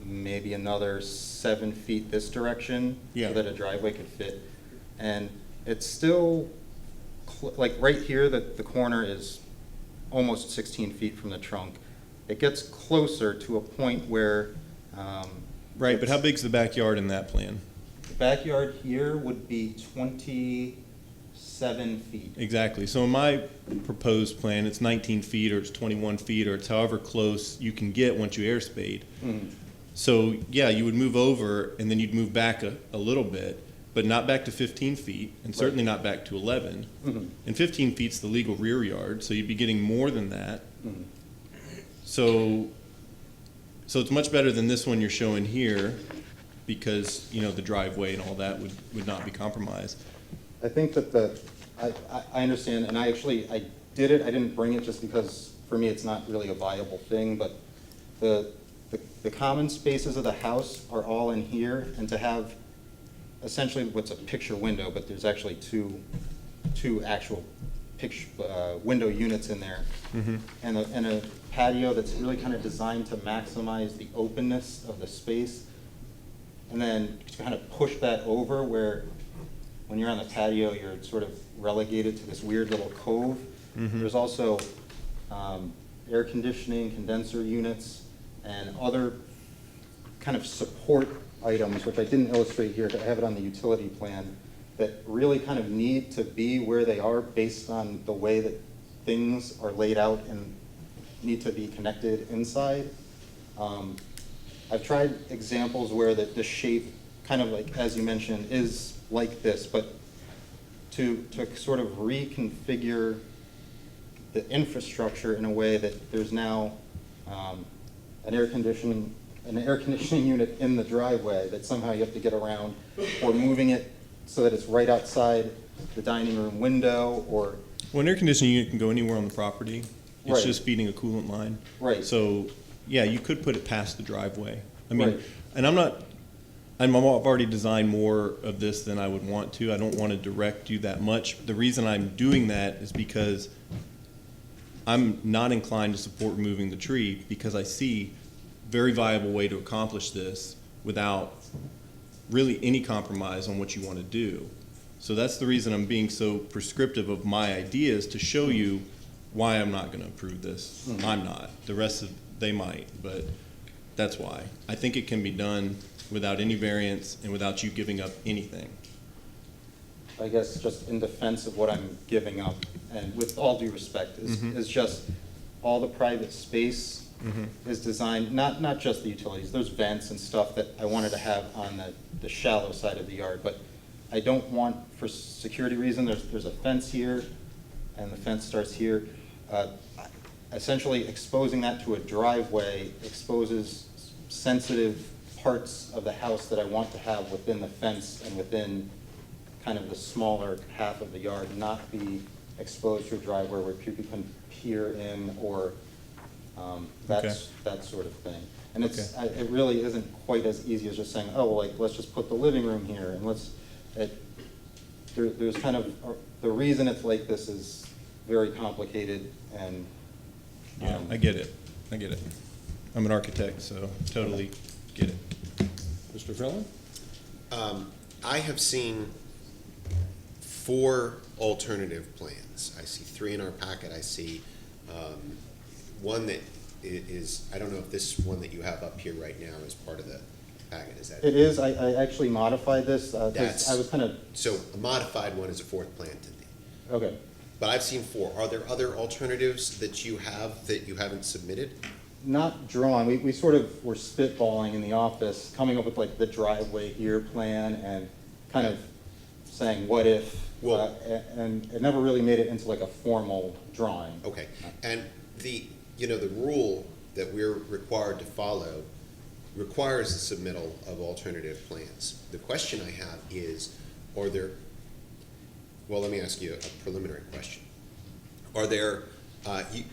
maybe another 7 feet this direction Yeah. so that a driveway could fit. And it's still, like right here, the corner is almost 16 feet from the trunk. It gets closer to a point where Right, but how big's the backyard in that plan? the backyard here would be 27 feet. Exactly. So in my proposed plan, it's 19 feet, or it's 21 feet, or it's however close you can get once you air spade. So, yeah, you would move over, and then you'd move back a little bit, but not back to 15 feet, and certainly not back to 11. And 15 feet's the legal rear yard, so you'd be getting more than that. So it's much better than this one you're showing here, because, you know, the driveway and all that would not be compromised. I think that I understand, and I did it, I didn't bring it just because, for me, it's not really a viable thing, but the common spaces of the house are all in here, and to have essentially what's a picture window, but there's actually two actual picture, window units in there, and a patio that's really kind of designed to maximize the openness of the space, and then kind of push that over where when you're on the patio, you're sort of relegated to this weird little cove. There's also air conditioning, condenser units, and other kind of support items, which I didn't illustrate here, but I have it on the utility plan, that really kind of need to be where they are based on the way that things are laid out and need to be connected inside. I've tried examples where the shape, kind of like, as you mentioned, is like this, but to sort of reconfigure the infrastructure in a way that there's now an air conditioning unit in the driveway that somehow you have to get around, or moving it so that it's right outside the dining room window, or Well, an air conditioning unit can go anywhere on the property. It's Right. just feeding a coolant line. Right. So, yeah, you could put it past the driveway. I mean, Right. and I've already designed more of this than I would want to. I don't want to direct you that much. The reason I'm doing that is because I'm not inclined to support removing the tree, because I see very viable way to accomplish this without really any compromise on what you want to do. So that's the reason I'm being so prescriptive of my ideas, to show you why I'm not going to approve this. I'm not. The rest of, they might, but that's why. I think it can be done without any variance and without you giving up anything. I guess just in defense of what I'm giving up, and with all due respect, is just all the private space is designed, not just the utilities, there's vents and stuff that I wanted to have on the shallow side of the yard, but I don't want, for security reason, there's a fence here, and the fence starts here. Essentially exposing that to a driveway exposes sensitive parts of the house that I want to have within the fence and within kind of the smaller half of the yard, not be exposed to a driveway where people can peer in or that sort of thing. And it really isn't quite as easy as just saying, oh, well, like, let's just put the living room here, and there's kind of, the reason it's like this is very complicated, and Yeah, I get it. I'm an architect, so totally get it. Mr. Frillen? I have seen 4 alternative plans. I see 3 in our packet. I see one that is, I don't know if this one that you have up here right now is part of the packet. Is that? it is. I actually modified this, because I was kind of, So a modified one is a 4th plan to me. okay. But I've seen 4. Are there other alternatives that you have that you haven't submitted? Not drawn. We sort of were spitballing in the office, coming up with like the driveway here plan and kind of saying, what if? Well- And it never really made it into like a formal drawing. Okay, and the rule that we're required to follow requires the submittal of alternative plans. The question I have is, let me ask you a preliminary question. Are there,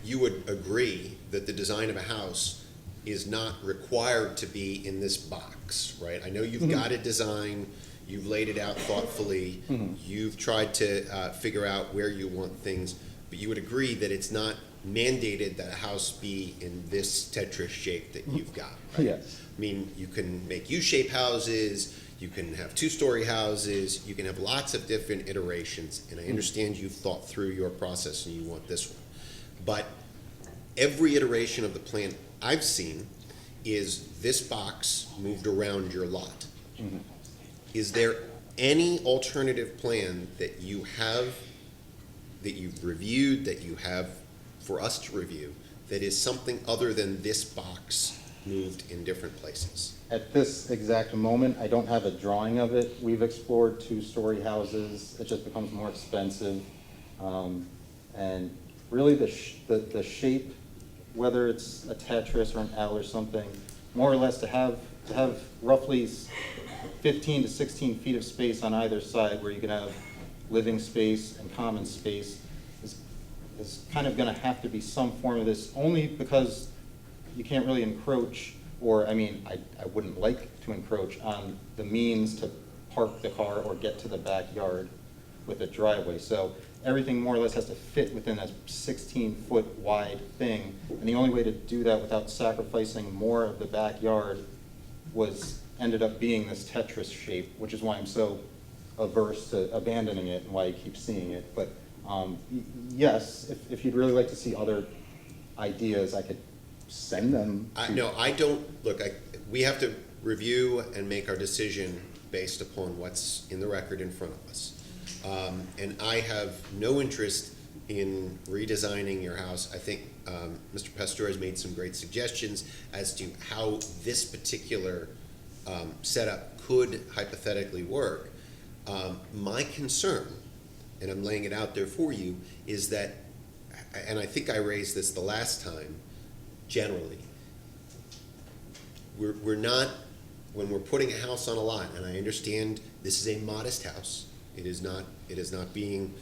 you would agree that the design of a house is not required to be in this box, right? I know you've got a design, you've laid it out thoughtfully, you've tried to figure out where you want things, but you would agree that it's not mandated that a house be in this Tetris shape that you've got, right? Yes. I mean, you can make U-shaped houses, you can have 2-story houses, you can have lots of different iterations, and I understand you've thought through your process and you want this one. But every iteration of the plan I've seen is this box moved around your lot. Is there any alternative plan that you have, that you've reviewed, that you have for us to review, that is something other than this box moved in different places? At this exact moment, I don't have a drawing of it. We've explored 2-story houses. It just becomes more expensive. And really the shape, whether it's a Tetris or an L or something, more or less to have roughly 15 to 16 feet of space on either side where you can have living space and common space is kind of going to have to be some form of this, only because you can't really encroach, or I mean, I wouldn't like to encroach on the means to park the car or get to the backyard with a driveway. So everything more or less has to fit within a 16-foot wide thing. And the only way to do that without sacrificing more of the backyard ended up being this Tetris shape, which is why I'm so averse to abandoning it and why you keep seeing it. But yes, if you'd really like to see other ideas, I could send them. No, I don't, look, we have to review and make our decision based upon what's in the record in front of us. And I have no interest in redesigning your house. I think Mr. Pastor has made some great suggestions as to how this particular setup could hypothetically work. My concern, and I'm laying it out there for you, is that, and I think I raised this the last time, generally, we're not, when we're putting a house on a lot, and I understand this is a modest house, it is not being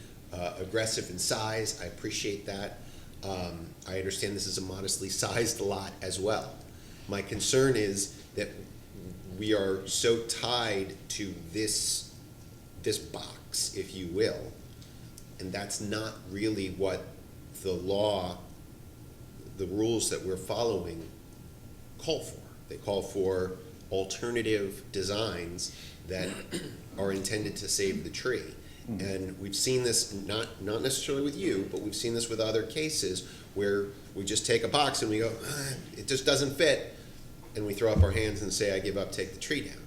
aggressive in size, I appreciate that. I understand this is a modestly sized lot as well. My concern is that we are so tied to this box, if you will, and that's not really what the law, the rules that we're following call for. They call for alternative designs that are intended to save the tree. And we've seen this, not necessarily with you, but we've seen this with other cases where we just take a box and we go, it just doesn't fit, and we throw up our hands and say, I give up, take the tree down.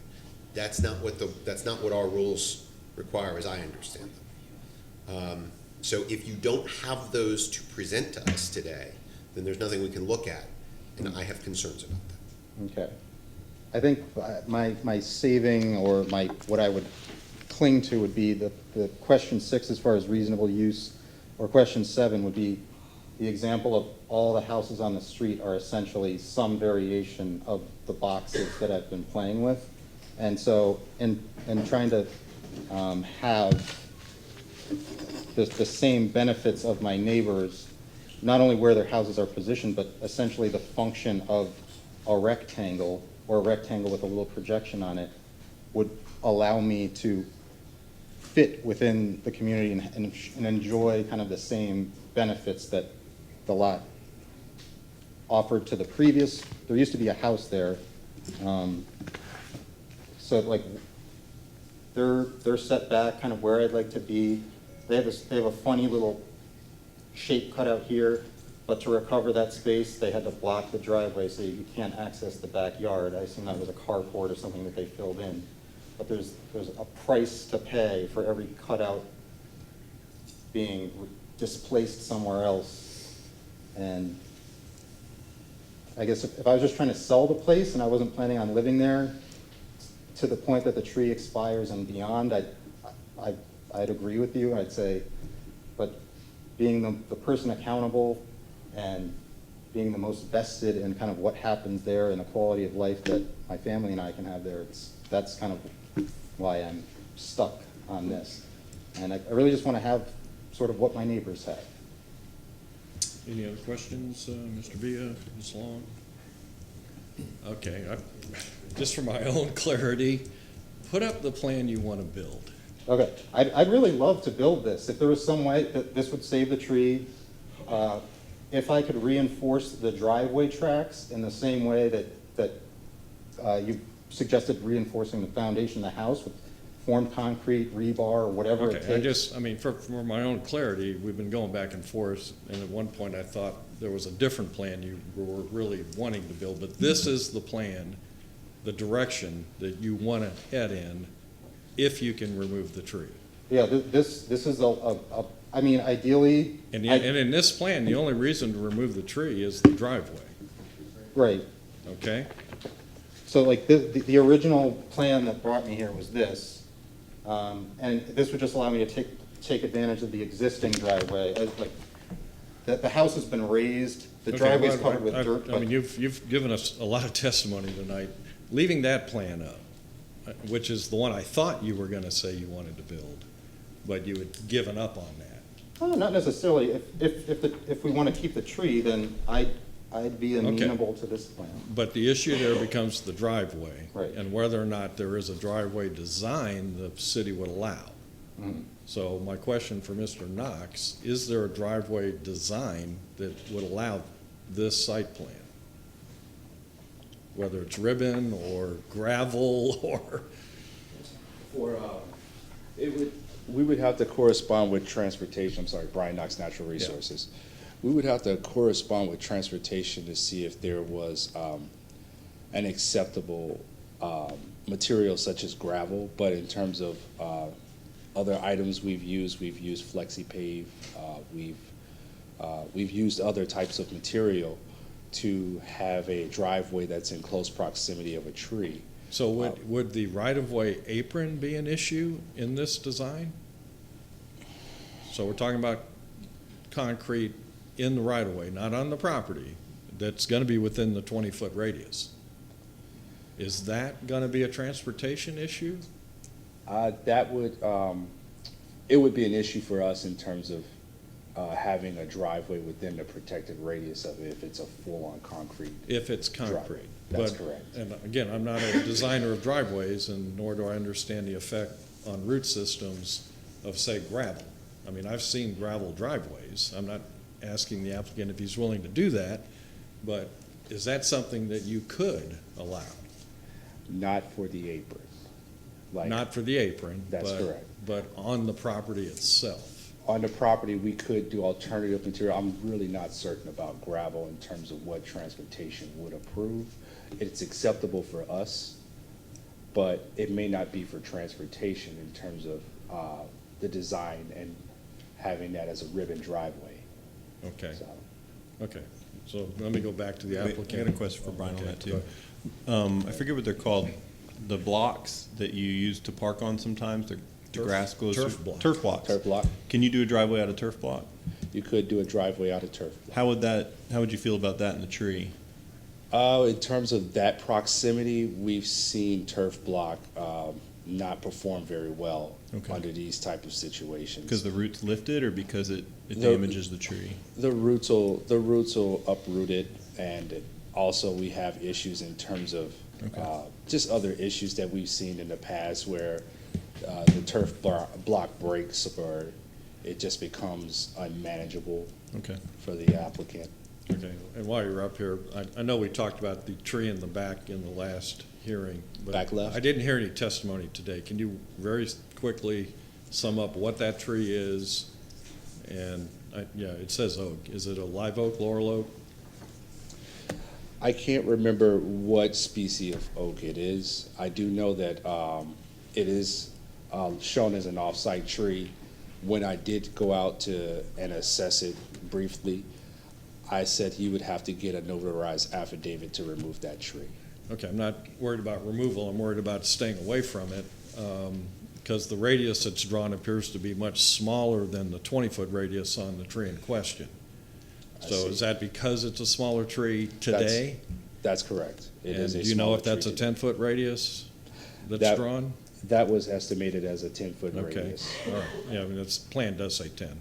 That's not what our rules require, as I understand them. So if you don't have those to present to us today, then there's nothing we can look at, and I have concerns about that. Okay. I think my saving, or what I would cling to would be the question 6 as far as reasonable use. or question 7 would be, the example of all the houses on the street are essentially some variation of the boxes that I've been playing with. And so in trying to have the same benefits of my neighbors, not only where their houses are positioned, but essentially the function of a rectangle, or a rectangle with a little projection on it, would allow me to fit within the community and enjoy kind of the same benefits that the lot offered to the previous. There used to be a house there. So like they're set back kind of where I'd like to be. They have a funny little shape cut out here, but to recover that space, they had to block the driveway so you can't access the backyard. I assume that was a carport or something that they filled in. But there's a price to pay for every cutout being displaced somewhere else. And I guess if I was just trying to sell the place and I wasn't planning on living there to the point that the tree expires and beyond, I'd agree with you. I'd say, but being the person accountable and being the most vested in kind of what happens there and the quality of life that my family and I can have there, that's kind of why I'm stuck on this. And I really just want to have sort of what my neighbors have. Any other questions, Mr. Villa, Ms. Long? Okay, just for my own clarity, put up the plan you want to build. Okay, I'd really love to build this. If there was some way that this would save the tree, if I could reinforce the driveway tracks in the same way that you suggested reinforcing the foundation of the house with formed concrete, rebar, or whatever it takes. I mean, for my own clarity, we've been going back and forth, and at one point I thought there was a different plan you were really wanting to build, but this is the plan, the direction that you want to head in if you can remove the tree. Yeah, this is I mean, ideally. And in this plan, the only reason to remove the tree is the driveway. Right. Okay? So like the original plan that brought me here was this. And this would just allow me to take advantage of the existing driveway. The house has been raised, the driveway is covered with dirt. I mean, you've given us a lot of testimony tonight. Leaving that plan up, which is the one I thought you were going to say you wanted to build, but you had given up on that. Oh, not necessarily. If we want to keep the tree, then I'd be amenable to this plan. But the issue there becomes the driveway. Right. And whether or not there is a driveway design the city would allow. Mhm. So my question for Mr. Knox, is there a driveway design that would allow this site plan? Whether it's ribbon or gravel or. We would have to correspond with transportation. I'm sorry, Brian Knox, Natural Resources. Yeah. We would have to correspond with transportation to see if there was an acceptable material such as gravel. But in terms of other items we've used FlexiPave. We've used other types of material to have a driveway that's in close proximity of a tree. So would the right-of-way apron be an issue in this design? So we're talking about concrete in the right-of-way, not on the property, that's going to be within the 20-foot radius. Is that going to be a transportation issue? It would be an issue for us in terms of having a driveway within the protected radius of it if it's a full-on concrete. If it's concrete. Driveway. That's correct. And again, I'm not a designer of driveways, and nor do I understand the effect on root systems of, say, gravel. I mean, I've seen gravel driveways. I'm not asking the applicant if he's willing to do that, but is that something that you could allow? Not for the apron. Not for the apron. That's correct. But on the property itself. On the property, we could do alternative material. I'm really not certain about gravel in terms of what transportation would approve. It's acceptable for us, but it may not be for transportation in terms of the design and having that as a ribbon driveway. Okay. Okay. So let me go back to the applicant. I got a question for Brian on that too. I forget what they're called. The blocks that you use to park on sometimes, The grass goes turf through- block. Turf blocks. Turf block. Can you do a driveway out of turf block? You could do a driveway out of turf block. How would you feel about that in the tree? In terms of that proximity, we've seen turf block not perform very well Okay. under these type of situations. Because the roots lifted or because it No. damages the tree? The roots will uproot it, and also we have issues in terms of just other issues that we've seen in the past where the turf block breaks or it just becomes unmanageable Okay. for the applicant. Okay, and while you're up here, I know we talked about the tree in the back in the last hearing. But Back left? I didn't hear any testimony today. Can you very quickly sum up what that tree is? And, yeah, it says oak. Is it a live oak, laurel oak? I can't remember what species of oak it is. I do know that it is shown as an off-site tree. When I did go out to and assess it briefly, I said he would have to get a notarized affidavit to remove that tree. Okay, I'm not worried about removal. I'm worried about staying away from it. Because the radius that's drawn appears to be much smaller than the 20-foot radius on the tree in question. I So see. is that because it's a smaller tree today? That's correct. It is a And do you know if smaller that's a tree today. 10-foot radius that's That- drawn? That was estimated as a 10-foot Okay, radius. all right. Yeah, I mean, this plan does say 10.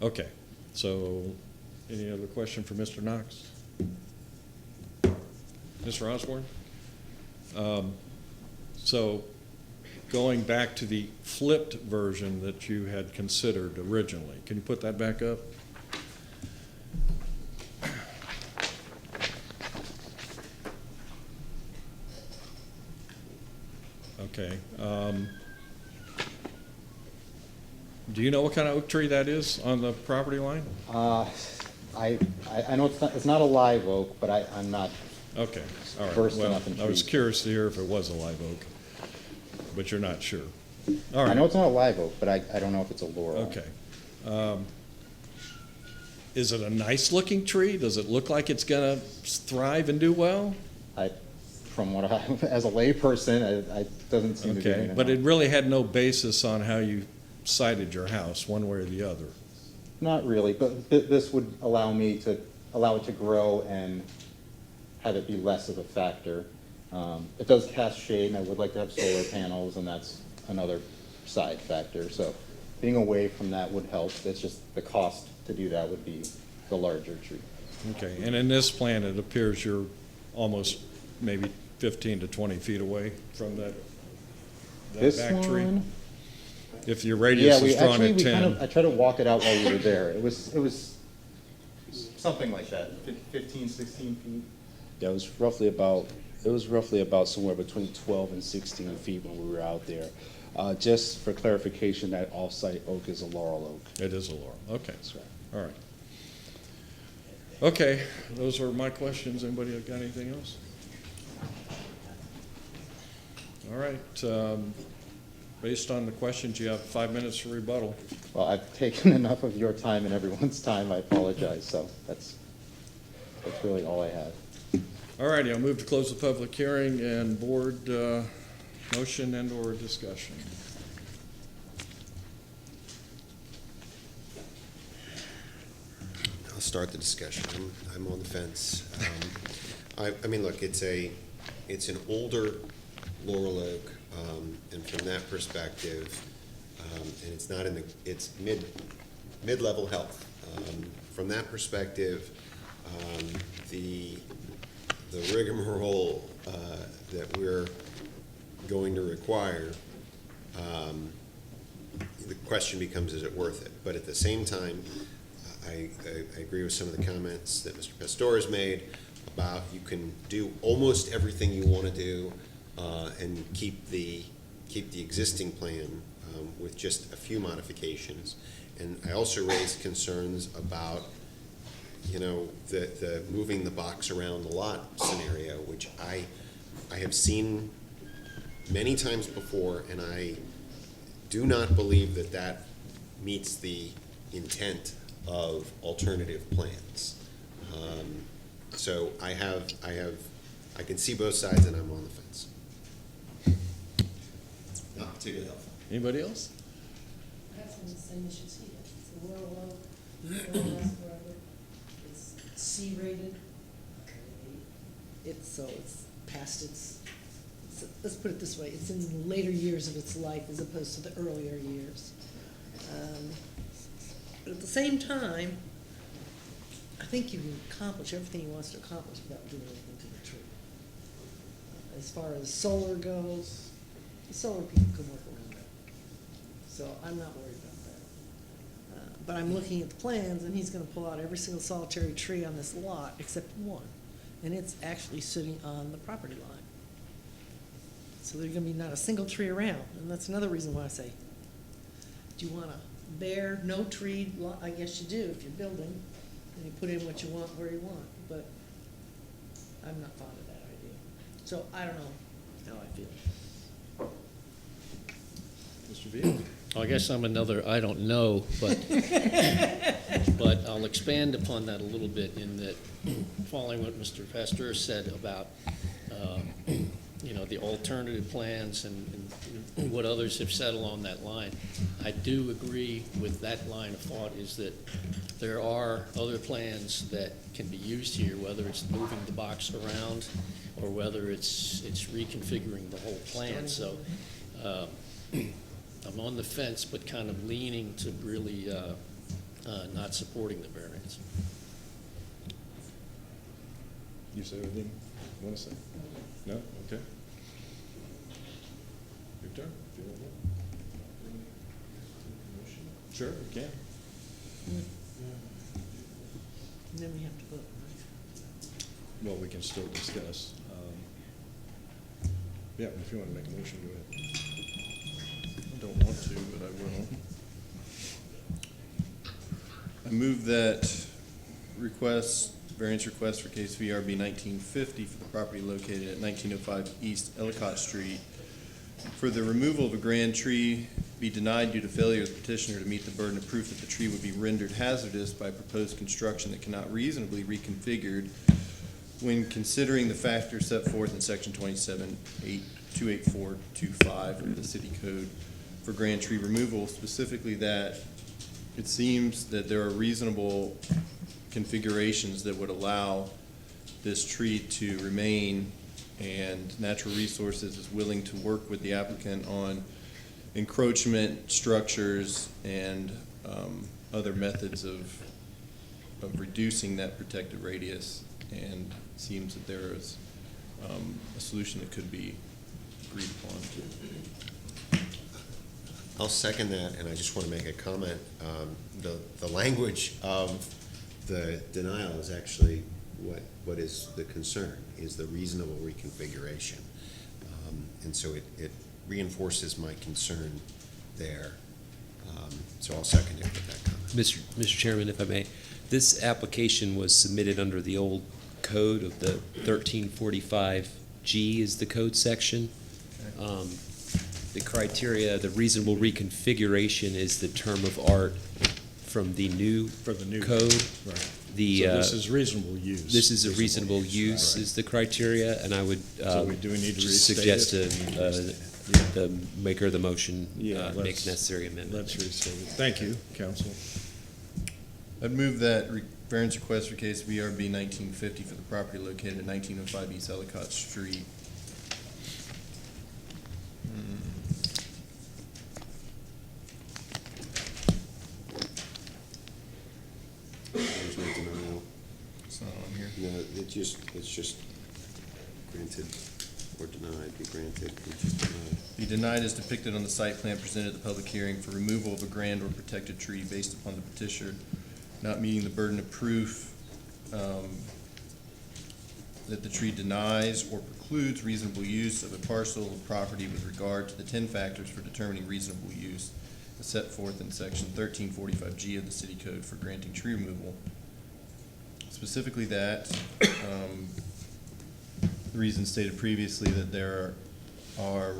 Okay, so any other question for Mr. Knox? Mr. Osborne? So going back to the flipped version that you had considered originally, can you put that back up? Okay. Do you know what kind of oak tree that is on the property line? I know it's not a live oak, but I'm not Okay, all right. versed Well, enough in I was trees. curious to hear if it was a live oak, but you're not sure. All I right, know it's not a live oak, but I don't know if it's a laurel. okay. Is it a nice-looking tree? Does it look like it's gonna thrive and do well? From what as a layperson, it doesn't seem to be. Okay, but it really had no basis on how you sited your house, one way or the other. Not really, but this would allow it to grow and have it be less of a factor. It does cast shade, and I would like to have solar panels, and that's another side factor. So being away from that would help. It's just the cost to do that would be the larger tree. Okay, and in this plan, it appears you're almost maybe 15 to 20 feet away from that This back tree? one? If your radius is drawn at 10. I tried to walk it out while we were there. It was something like that, 15, 16 feet. Yeah, it was roughly about somewhere between 12 and 16 feet when we were out there. Just for clarification, that off-site oak is a laurel oak. It is a laurel, okay. That's right. All right. Okay, those are my questions. Anybody got anything else? All right, based on the questions, you have 5 minutes for rebuttal. Well, I've taken enough of your time and everyone's time. I apologize. So that's really all I have. All righty, I'll move to close the public hearing and board motion and/or discussion. I'll start the discussion. I'm on the fence. I mean, look, it's an older laurel oak, and from that perspective, and it's not it's mid-level health. From that perspective, the rigmarole that we're going to require, the question becomes, is it worth it? But at the same time, I agree with some of the comments that Mr. Pastor has made about you can do almost everything you want to do and keep the existing plan with just a few modifications. And I also raised concerns about, the moving the box around the lot scenario, which I have seen many times before, and I do not believe that meets the intent of alternative plans. So I can see both sides, and I'm on the fence. Not particularly helpful. Anybody else? I have some of the same issues he has. It's a well low, it's gonna last forever. It's C-rated. It's past let's put it this way, it's in the later years of its life as opposed to the earlier years. But at the same time, I think you can accomplish everything he wants to accomplish without doing anything to the tree. As far as solar goes, the solar people can work around that. So I'm not worried about that. But I'm looking at the plans, and he's gonna pull out every single solitary tree on this lot except one. And it's actually sitting on the property line. So there's gonna be not a single tree around, and that's another reason why I say, do you want a bare, no tree lot? I guess you do if you're building, and you put in what you want where you want, but I'm not fond of that idea. So I don't know how I feel. Mr. Vito? Well, I guess I'm another I don't know, but but I'll expand upon that a little bit in that, following what Mr. Pasteur said about the alternative plans and what others have said along that line. I do agree with that line of thought, is that there are other plans that can be used here, whether it's moving the box around or whether it's reconfiguring the whole plan. So I'm on the fence, but kind of leaning to really not supporting the variance. You say anything you want to say? No? Okay. Your turn. If you want to. Sure, you can. And then we have to vote, right? Well, we can still discuss. Yeah, if you want to make a motion, go ahead. I don't want to, but I will. I move that variance request for case VRB 1950 for the property located at 1905 East Ellicott Street for the removal of a grand tree be denied due to failure of the petitioner to meet the burden of proof that the tree would be rendered hazardous by proposed construction that cannot reasonably be reconfigured when considering the factors set forth in section 28425 of the city code for grand tree removal, specifically that it seems that there are reasonable configurations that would allow this tree to remain, and Natural Resources is willing to work with the applicant on encroachment structures and other methods of reducing that protected radius, and it seems that there is a solution that could be agreed upon. I'll second that, and I just want to make a comment. The language of the denial is actually what is the concern, is the reasonable reconfiguration. And so it reinforces my concern there. So I'll second it with that comment. Mr. Chairman, if I may, this application was submitted under the old code of the 1345G is the code section. The criteria, the reasonable reconfiguration is the term of art from the new code. Right. So this is reasonable use. This is a reasonable use is the criteria, and I would So do we need to just restate suggest it? the maker of the motion make let's- necessary amendment. Let's restate it. Thank you, counsel. I'd move that variance request for case VRB 1950 for the property located at 1905 East Ellicott Street. There's no denial. It's not on here. No, it's just granted or denied, be granted, be just denied. Be denied as depicted on the site plan presented at the public hearing for removal of a grand or protected tree based upon the petitioner not meeting the burden of proof that the tree denies or precludes reasonable use of a parcel of property with regard to the 10 factors for determining reasonable use as set forth in section 1345G of the city code for granting tree removal. Specifically that, the reasons stated previously that there are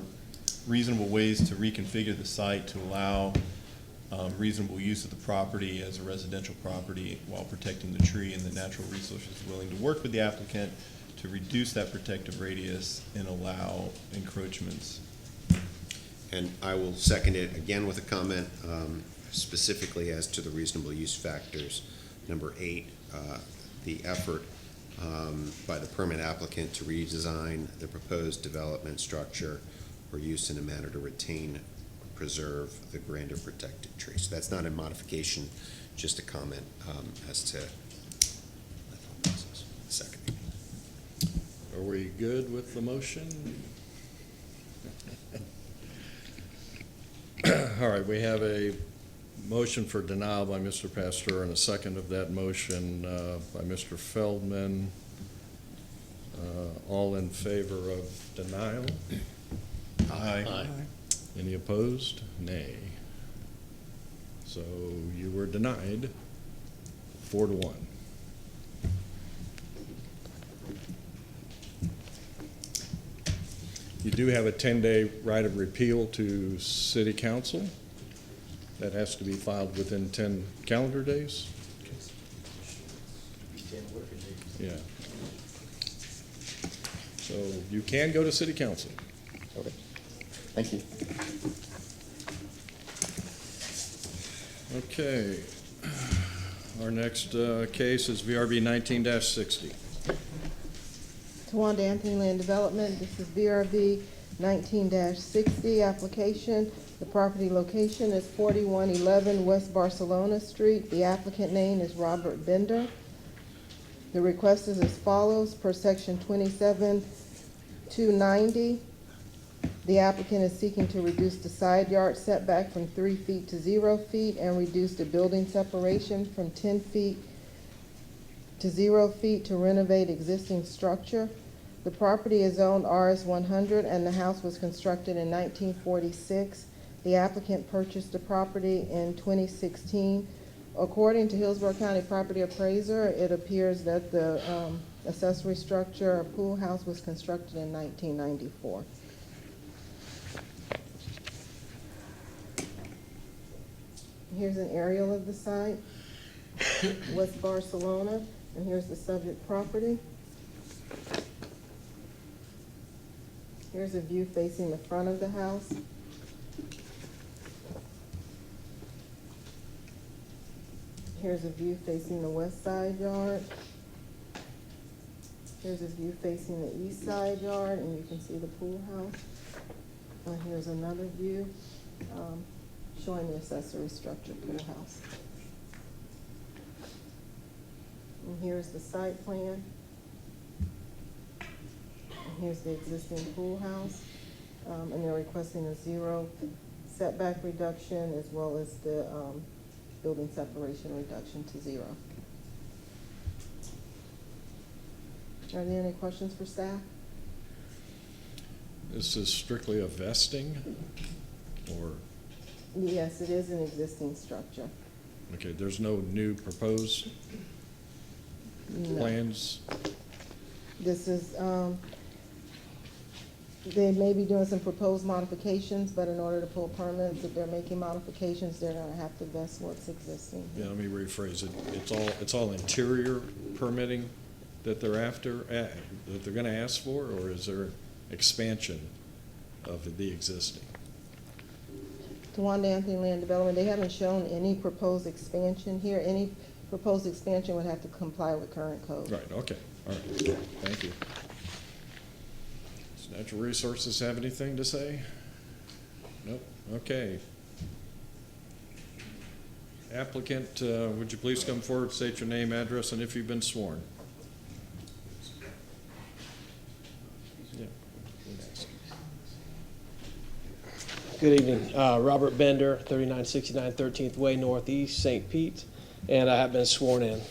reasonable ways to reconfigure the site to allow reasonable use of the property as a residential property while protecting the tree, and the Natural Resources is willing to work with the applicant to reduce that protective radius and allow encroachments. And I will second it again with a comment specifically as to the reasonable use factors. Number 8, the effort by the permit applicant to redesign the proposed development structure or use in a manner to retain or preserve the grander protected tree. So that's not a modification, just a comment as to the thought process. Second. Are we good with the motion? All right, we have a motion for denial by Mr. Pasteur and a second of that motion by Mr. Feldman. All in favor of denial? Aye. Any opposed? Nay. So you were denied 4-1. You do have a 10-day right of repeal to City Council. That has to be filed within 10 calendar days. Yeah. So you can go to City Council. Okay. Thank you. Okay. Our next case is VRB 19-60. Towanda Anthony Land Development, this is VRV 19-60 application. The property location is 4111 West Barcelona Street. The applicant name is Robert Bender. The request is as follows, per section 27-290. The applicant is seeking to reduce the side yard setback from 3 feet to 0 feet and reduce the building separation from 10 feet to 0 feet to renovate existing structure. The property is zoned RS100 and the house was constructed in 1946. The applicant purchased the property in 2016. According to Hillsborough County Property Appraiser, it appears that the accessory structure or pool house was constructed in 1994. Here's an aerial of the site, West Barcelona, and here's the subject property. Here's a view facing the front of the house. Here's a view facing the west side yard. Here's a view facing the east side yard, and you can see the pool house. And here's another view showing the accessory structure pool house. And here's the site plan. And here's the existing pool house. And they're requesting a 0 setback reduction as well as the building separation reduction to 0. Are there any questions for staff? This is strictly a vesting, or, Yes, it is an existing structure. okay, there's no new proposed No. plans? This is, they may be doing some proposed modifications, but in order to pull permits, if they're making modifications, they're gonna have to vest what's existing. Yeah, let me rephrase it. It's all interior permitting that they're after, that they're gonna ask for, or is there expansion of the existing? Towanda Anthony Land Development, they haven't shown any proposed expansion here. Any proposed expansion would have to comply with current code. Right, okay, all right, thank you. Does Natural Resources have anything to say? Nope, okay. Applicant, would you please come forward, state your name, address, and if you've been sworn? Yeah. Good evening. Robert Bender, 3969 13th Way Northeast, St. Pete, and I have been sworn in.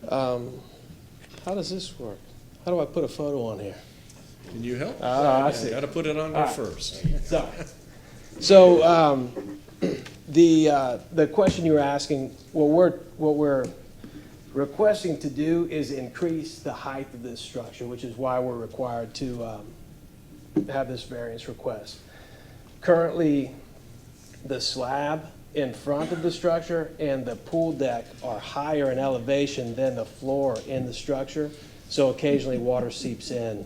How does this work? How do I put a photo on here? Can you help? I see. Got to put it on there first. So the question you were asking, what we're requesting to do is increase the height of this structure, which is why we're required to have this variance request. Currently, the slab in front of the structure and the pool deck are higher in elevation than the floor in the structure, so occasionally water seeps in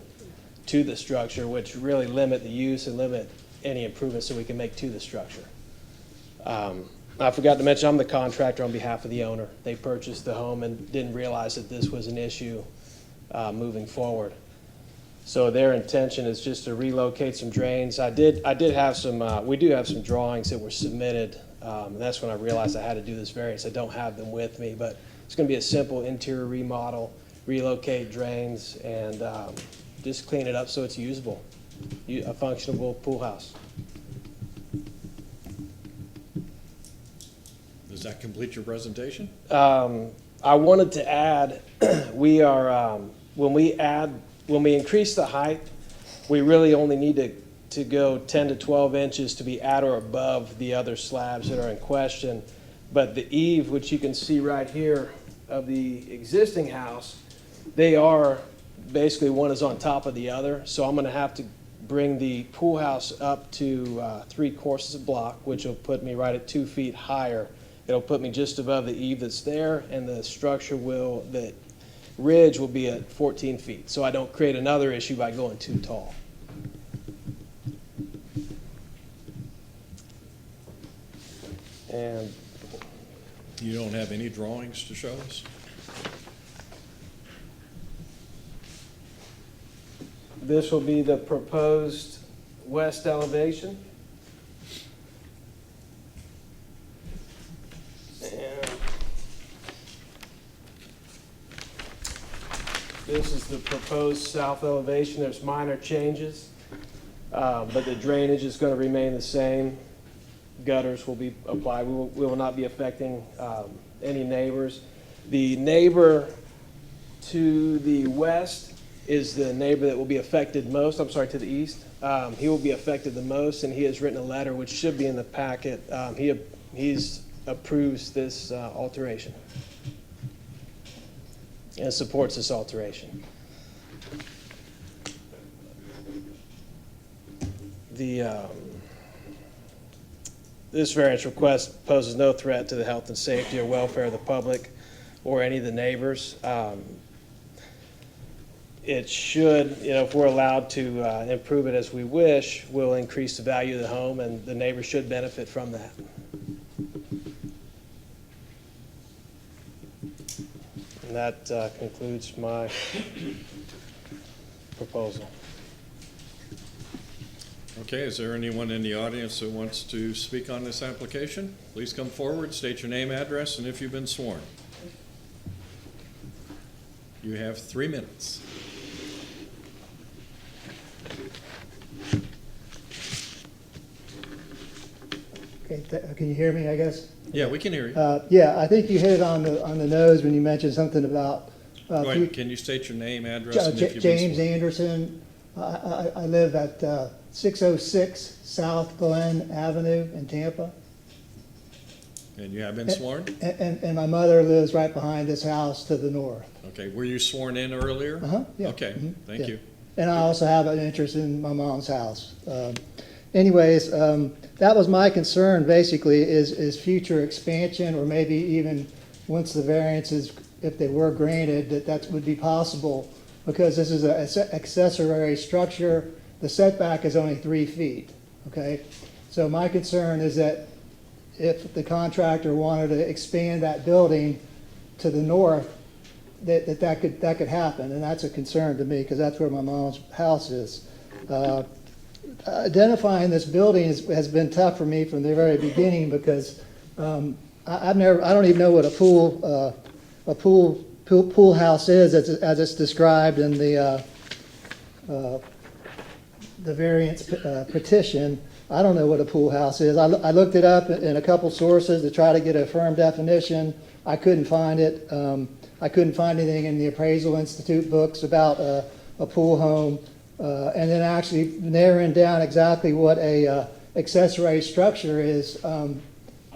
to the structure, which really limit the use and limit any improvements that we can make to the structure. I forgot to mention, I'm the contractor on behalf of the owner. They purchased the home and didn't realize that this was an issue moving forward. So their intention is just to relocate some drains. I did have some, we do have some drawings that were submitted. And that's when I realized I had to do this variance. I don't have them with me, but it's going to be a simple interior remodel, relocate drains, and just clean it up so it's usable, a functional pool house. Does that complete your presentation? I wanted to add, we are, when we increase the height, we really only need to go 10 to 12 inches to be at or above the other slabs that are in question. But the eave, which you can see right here of the existing house, they are basically, one is on top of the other. So I'm gonna have to bring the pool house up to 3/4 of block, which will put me right at 2 feet higher. It'll put me just above the eave that's there, and the structure the ridge will be at 14 feet. So I don't create another issue by going too tall. And You don't have any drawings to show us? this will be the proposed west elevation. And this is the proposed south elevation. There's minor changes, but the drainage is going to remain the same. Gutters will be applied. We will not be affecting any neighbors. The neighbor to the west is the neighbor that will be affected most. I'm sorry, to the east. He will be affected the most, and he has written a letter, which should be in the packet. He's approves this alteration and supports this alteration. This variance request poses no threat to the health and safety or welfare of the public or any of the neighbors. It should, if we're allowed to improve it as we wish, will increase the value of the home, and the neighbors should benefit from that. And that concludes my proposal. Okay, is there anyone in the audience that wants to speak on this application? Please come forward, state your name, address, and if you've been sworn. You have 3 minutes. Okay, can you hear me, I guess? Yeah, we can hear you. Yeah, I think you hit it on the nose when you mentioned something about. Go ahead. Can you state your name, address, and if you've been James sworn? Anderson. I live at 606 South Glen Avenue in Tampa. And you have been sworn? And my mother lives right behind this house to the north. Okay, were you sworn in earlier? Yeah. Okay, thank Yeah. you. And I also have an interest in my mom's house. Anyways, that was my concern, basically, is future expansion, or maybe even once the variances, if they were granted, that would be possible, because this is an accessory structure. The setback is only 3 feet, okay? So my concern is that if the contractor wanted to expand that building to the north, that could happen, and that's a concern to me, because that's where my mom's house is. Identifying this building has been tough for me from the very beginning, because I don't even know what a pool house is as it's described in the variance petition. I don't know what a pool house is. I looked it up in a couple sources to try to get a firm definition. I couldn't find it. I couldn't find anything in the Appraisal Institute books about a pool home. And then actually narrowing down exactly what a accessory structure is,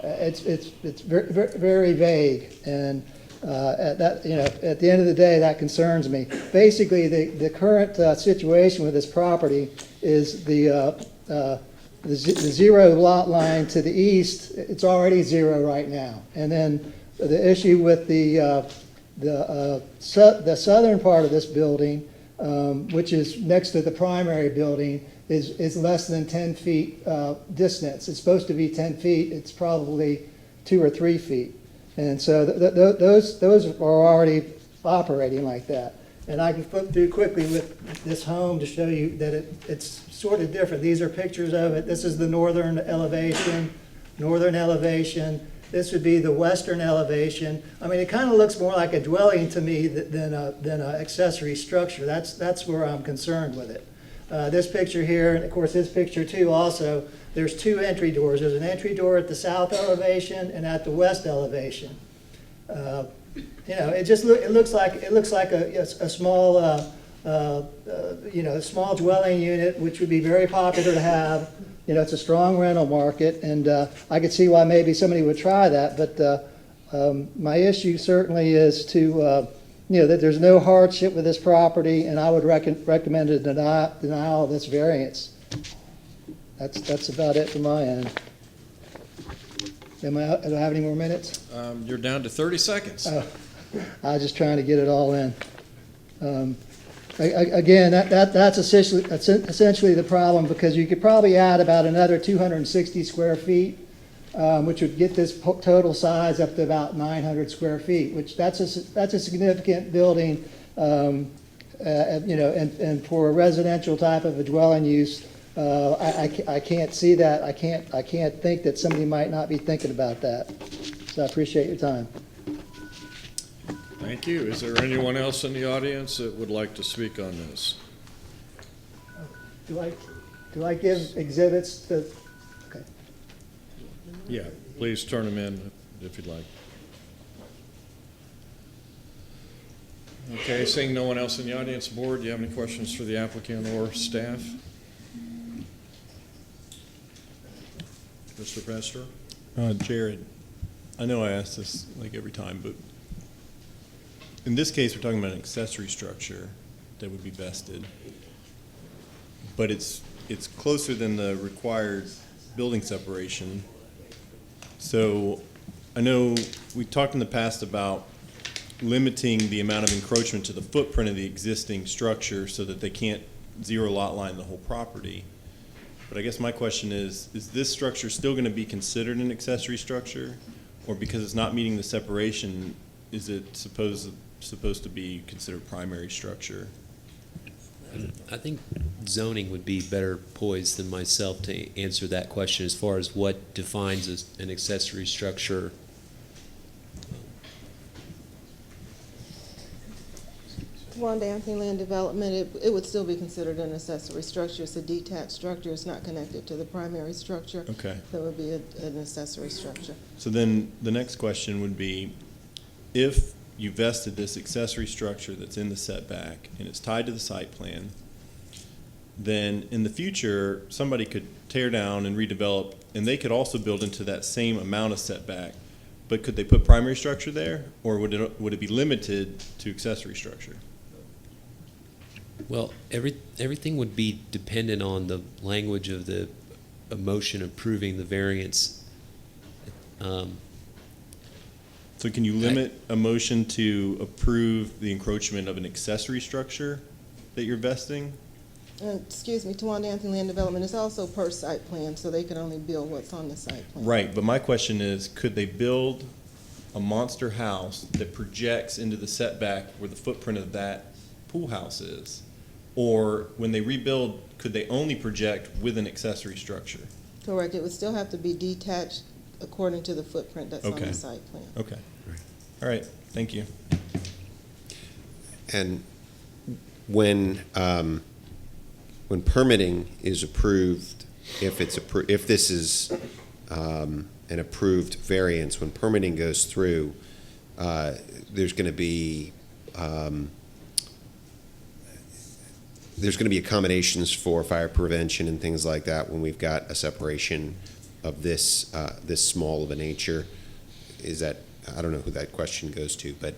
it's very, very vague. And at the end of the day, that concerns me. Basically, the current situation with this property is the zero lot line to the east. It's already zero right now. And then the issue with the southern part of this building, which is next to the primary building, is less than 10 feet distance. It's supposed to be 10 feet. It's probably 2 or 3 feet. And so those are already operating like that. And I can flip through quickly with this home to show you that it's sort of different. These are pictures of it. This is the northern elevation. This would be the western elevation. I mean, it kind of looks more like a dwelling to me than an accessory structure. That's where I'm concerned with it. This picture here, and of course this picture too also, there's 2 entry doors. There's an entry door at the south elevation and at the west elevation. You know, it looks like a small small dwelling unit, which would be very popular to have. You know, it's a strong rental market, and I could see why maybe somebody would try that. But my issue certainly is to that there's no hardship with this property, and I would recommend a denial of this variance. That's about it from my end. Do I have any more minutes? You're down to 30 seconds. I was just trying to get it all in. Again, that's essentially the problem, because you could probably add about another 260 square feet, which would get this total size up to about 900 square feet, which that's a significant building, and for a residential type of a dwelling use, I can't see that. I can't think that somebody might not be thinking about that. So I appreciate your time. Thank you. Is there anyone else in the audience that would like to speak on this? Do I give exhibits to? Okay. Yeah, please turn them in if you'd like. Okay, seeing no one else in the audience, board, do you have any questions for the applicant or staff? Mr. Pastor? Jared, I know I ask this like every time, but in this case, we're talking about an accessory structure that would be vested, but it's closer than the required building separation. So I know we talked in the past about limiting the amount of encroachment to the footprint of the existing structure so that they can't zero lot line the whole property. But I guess my question is this structure still going to be considered an accessory structure? Or because it's not meeting the separation, is it supposed to be considered primary structure? I think zoning would be better poised than myself to answer that question as far as what defines an accessory structure. Towanda Anthony Land Development, it would still be considered an accessory structure. It's a detached structure. It's not connected to the primary structure. Okay. That would be an accessory structure. So then the next question would be, if you vested this accessory structure that's in the setback and it's tied to the site plan, then in the future, somebody could tear down and redevelop, and they could also build into that same amount of setback. But could they put primary structure there, or would it be limited to accessory structure? Well, everything would be dependent on the language of the motion approving the variance. So can you limit a motion to approve the encroachment of an accessory structure that you're vesting? Excuse me, Towanda Anthony Land Development is also per site plan, so they can only build what's on the site plan. Right, but my question is, could they build a monster house that projects into the setback where the footprint of that pool house is? Or when they rebuild, could they only project with an accessory structure? Correct. It would still have to be detached according to the footprint that's on Okay. the site plan. Okay. All right, thank you. And when permitting is approved, if this is an approved variance, when permitting goes through, there's going to be accommodations for fire prevention and things like that when we've got a separation of this small of a nature. Is that, I don't know who that question goes to, but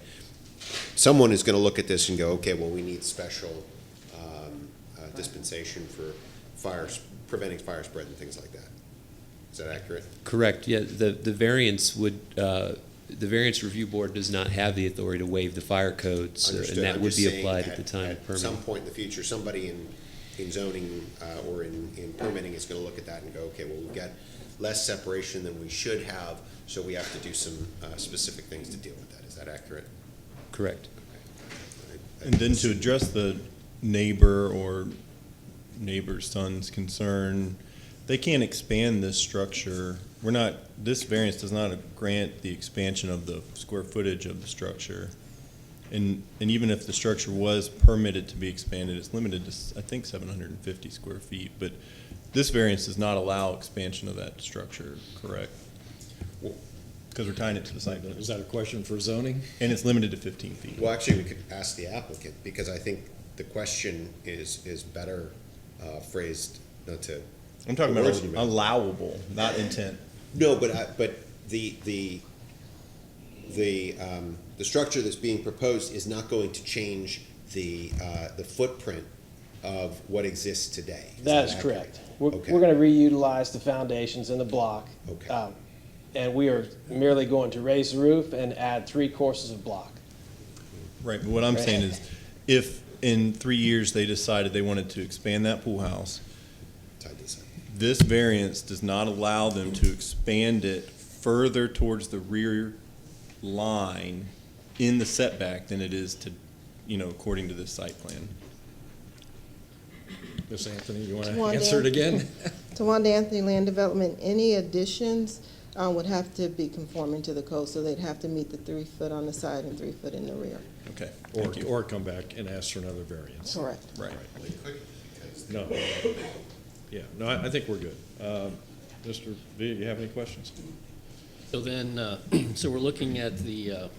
someone is going to look at this and go, okay, well, we need special dispensation for preventing fire spread and things like that. Is that accurate? Correct. Yeah, the variance would The Variance Review Board does not have the authority to waive the fire codes, and Understood. that I'm would just be saying applied at the time of At permitting. some point in the future, somebody in zoning or in permitting is going to look at that and go, okay, well, we've got less separation than we should have, so we have to do some specific things to deal with that. Is that accurate? Correct. And then to address the neighbor or neighbor's son's concern, they can't expand this structure. This variance does not grant the expansion of the square footage of the structure. And even if the structure was permitted to be expanded, it's limited to, I think, 750 square feet. But this variance does not allow expansion of that structure, correct? Because we're tying it to the site. Is that a question for zoning? And it's limited to 15 feet. Well, actually, we could ask the applicant, because I think the question is better phrased, not to. I'm talking words about in your mouth. allowable, not intent. No, but the structure that's being proposed is not going to change the footprint of what exists today. That is accurate? correct. We're Okay. going to reutilize the foundations in the block. Okay. And we are merely going to raise the roof and add 3 courses of block. Right, but what I'm saying is, if in 3 years they decided they wanted to expand that pool house, Tied this up. this variance does not allow them to expand it further towards the rear line in the setback than it is to, according to this site plan. Ms. Anthony, you want to Towanda. answer it again? Towanda Anthony Land Development, any additions would have to be conforming to the code, so they'd have to meet the 3 foot on the side and 3 foot in the rear. Okay, thank you. Or come back and ask for another variance. Correct. Right. No. Yeah, no, I think we're good. Mr. V, you have any questions? So then, so we're looking at the,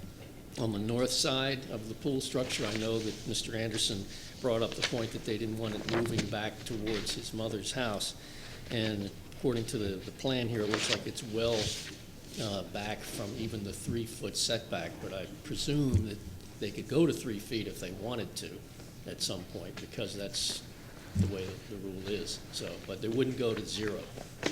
on the north side of the pool structure. I know that Mr. Anderson brought up the point that they didn't want it moving back towards his mother's house. And according to the plan here, it looks like it's well back from even the 3 foot setback, but I presume that they could go to 3 feet if they wanted to at some point, because that's the way the rule is. So, but they wouldn't go to 0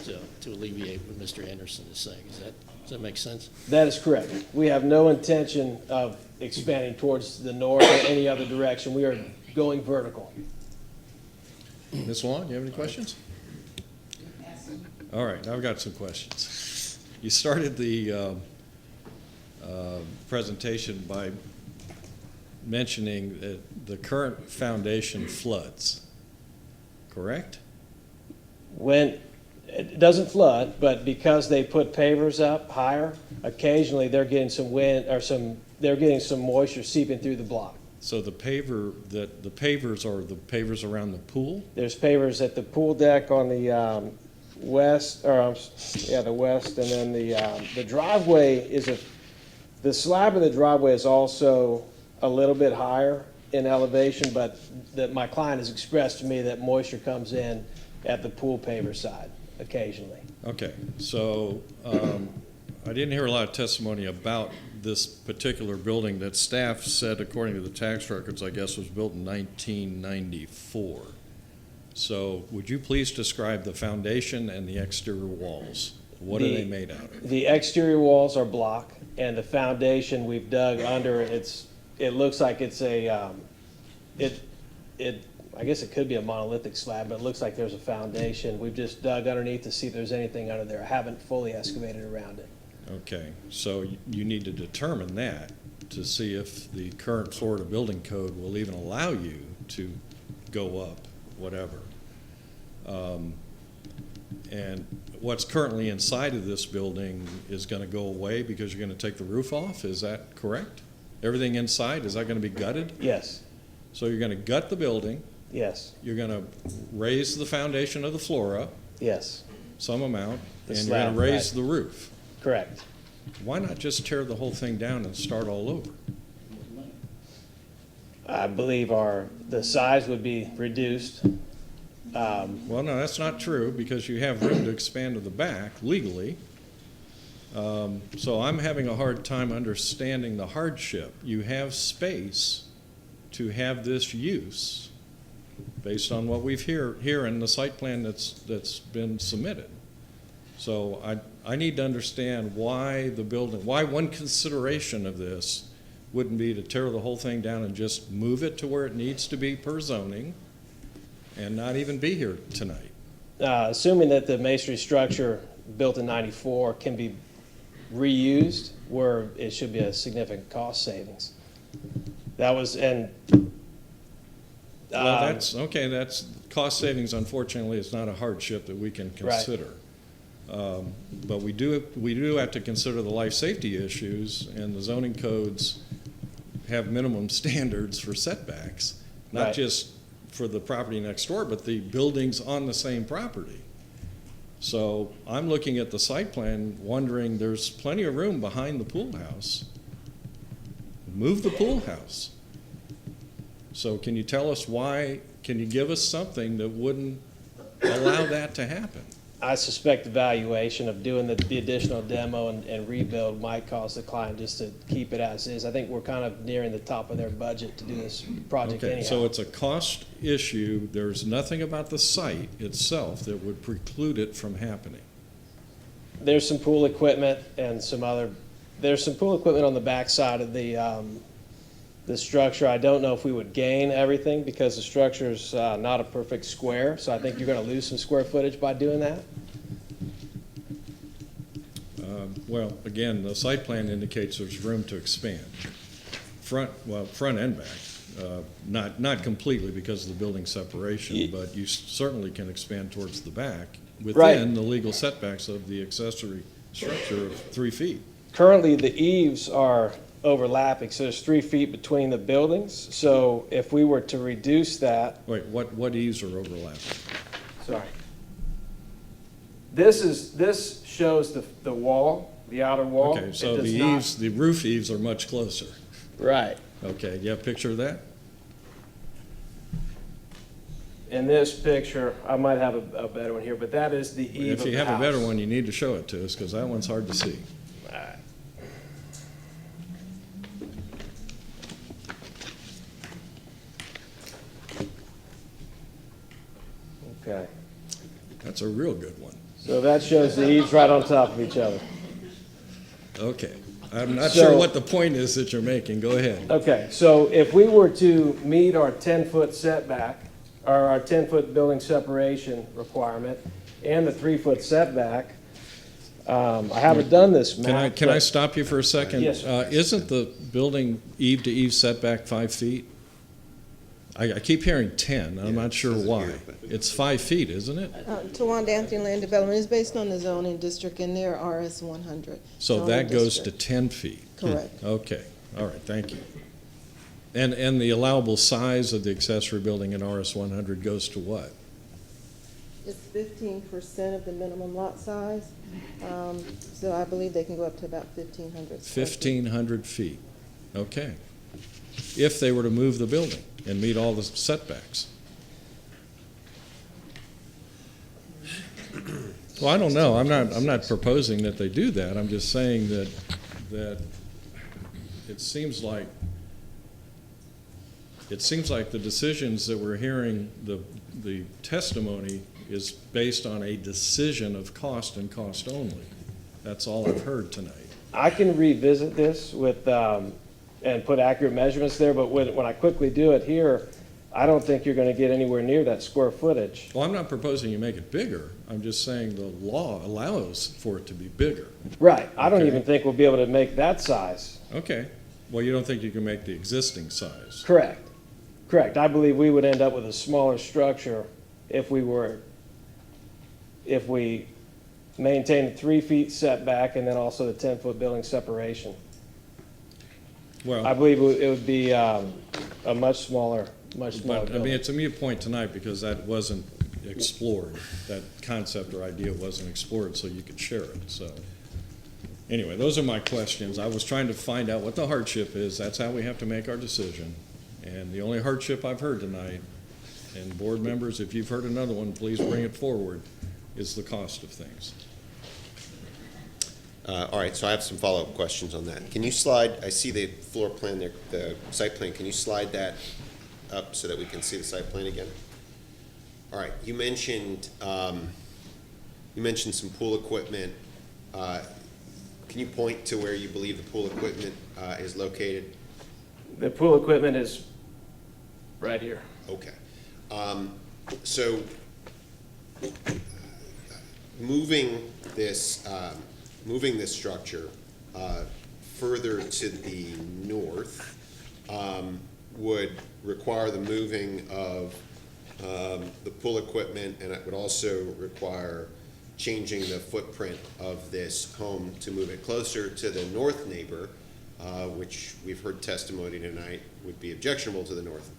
to alleviate what Mr. Anderson is saying. Does that make sense? That is correct. We have no intention of expanding towards the north or any other direction. We are going vertical. Ms. Swan, you have any questions? All right, now I've got some questions. You started the presentation by mentioning that the current foundation floods, correct? When it doesn't flood, but because they put pavers up higher, occasionally they're getting some wind or they're getting some moisture seeping through the block. So the pavers are the pavers around the pool? There's pavers at the pool deck on the west, the west, and then the driveway the slab of the driveway is also a little bit higher in elevation, but my client has expressed to me that moisture comes in at the pool paver side occasionally. Okay, so I didn't hear a lot of testimony about this particular building that staff said, according to the tax records, I guess was built in 1994. So would you please describe the foundation and the exterior walls? What are they made out of? The exterior walls are block, and the foundation we've dug under, it looks like it's I guess it could be a monolithic slab, but it looks like there's a foundation. We've just dug underneath to see if there's anything under there. I haven't fully excavated around it. Okay, so you need to determine that to see if the current Florida building code will even allow you to go up, whatever. And what's currently inside of this building is going to go away because you're going to take the roof off, is that correct? Everything inside, is that going to be gutted? Yes. So you're going to gut the building, Yes. you're going to raise the foundation of the floor up Yes. some amount, The and you're going slab, to raise right. the roof. Correct. Why not just tear the whole thing down and start all over? I believe the size would be reduced. Well, no, that's not true, because you have room to expand to the back legally. So I'm having a hard time understanding the hardship. You have space to have this use based on what we've here in the site plan that's been submitted. So I need to understand why the building, why one consideration of this wouldn't be to tear the whole thing down and just move it to where it needs to be per zoning and not even be here tonight. Assuming that the masonry structure built in 94 can be reused, where it should be a significant cost savings. That was, and. Well, that's, okay, that's, cost savings unfortunately is not a hardship that we can consider. But we do have to consider the life safety issues, and the zoning codes have minimum standards for setbacks, not Right. just for the property next door, but the buildings on the same property. So I'm looking at the site plan, wondering, there's plenty of room behind the pool house. Move the pool house. So can you tell us why, can you give us something that wouldn't allow that to happen? I suspect the valuation of doing the additional demo and rebuild might cause the client just to keep it as is. I think we're kind of nearing the top of their budget to do this project Okay, anyhow. so it's a cost issue. There's nothing about the site itself that would preclude it from happening. There's some pool equipment and there's some pool equipment on the backside of the structure. I don't know if we would gain everything because the structure's not a perfect square, so I think you're going to lose some square footage by doing that. Well, again, the site plan indicates there's room to expand. Front and back. Not completely because of the building separation, but you certainly can expand towards the back within the legal setbacks of the accessory structure of 3 feet. Currently, the eaves are overlapping, so there's 3 feet between the buildings. So if we were to reduce that. Wait, what eaves are overlapping? Sorry. This shows the wall, the outer wall. Okay, so the eaves, the roof eaves are much closer. Right. Okay, do you have a picture of that? In this picture, I might have a better one here, but that is the eve of If you the have a house. better one, you need to show it to us, because that one's hard to see. All right. Okay. That's a real good one. So that shows the eaves right on top of each other. Okay. I'm not So- sure what the point is that you're making. Go ahead. Okay, so if we were to meet our 10-foot setback, or our 10-foot building separation requirement, and the 3-foot setback, I haven't done this math. Can I but- stop you for a second? Yes, sir. Isn't the building eve-to-eve setback 5 feet? I keep hearing 10. I'm not sure why. It's 5 feet, isn't it? Towanda Anthony Land Development is based on the zoning district in their RS 100. So zoning that goes to district. 10 feet. Correct. Okay, all right, thank you. And the allowable size of the accessory building in RS 100 goes to what? It's 15% of the minimum lot size, so I believe they can go up to about 1,500 square feet. 1,500 feet, okay. If they were to move the building and meet all the setbacks. Well, I don't know, I'm not proposing that they do that, I'm just saying that it seems like the decisions that we're hearing, the testimony is based on a decision of cost and cost only. That's all I've heard tonight. I can revisit this with, and put accurate measurements there, but when I quickly do it here, I don't think you're gonna get anywhere near that square footage. Well, I'm not proposing you make it bigger, I'm just saying the law allows for it to be bigger. Right, I don't Okay. even think we'll be able to make that size. Okay, well, you don't think you can make the existing size? Correct, correct. I believe we would end up with a smaller structure if we maintained a 3 feet setback and then also the 10-foot building separation. Well, I believe it would be a much smaller but, I building. mean, it's a mute point tonight because that wasn't explored. That concept or idea wasn't explored so you could share it, so. Anyway, those are my questions. I was trying to find out what the hardship is. That's how we have to make our decision. And the only hardship I've heard tonight, and board members, if you've heard another one, please bring it forward, is the cost of things. All right, so I have some follow-up questions on that. Can you slide, I see the floor plan there, the site plan, can you slide that up so that we can see the site plan again? All right, you mentioned you mentioned some pool equipment. Can you point to where you believe the pool equipment is located? The pool equipment is right here. Okay. So moving this structure further to the north would require the moving of the pool equipment, and it would also require changing the footprint of this home to move it closer to the north neighbor, which we've heard testimony tonight would be objectionable to the north,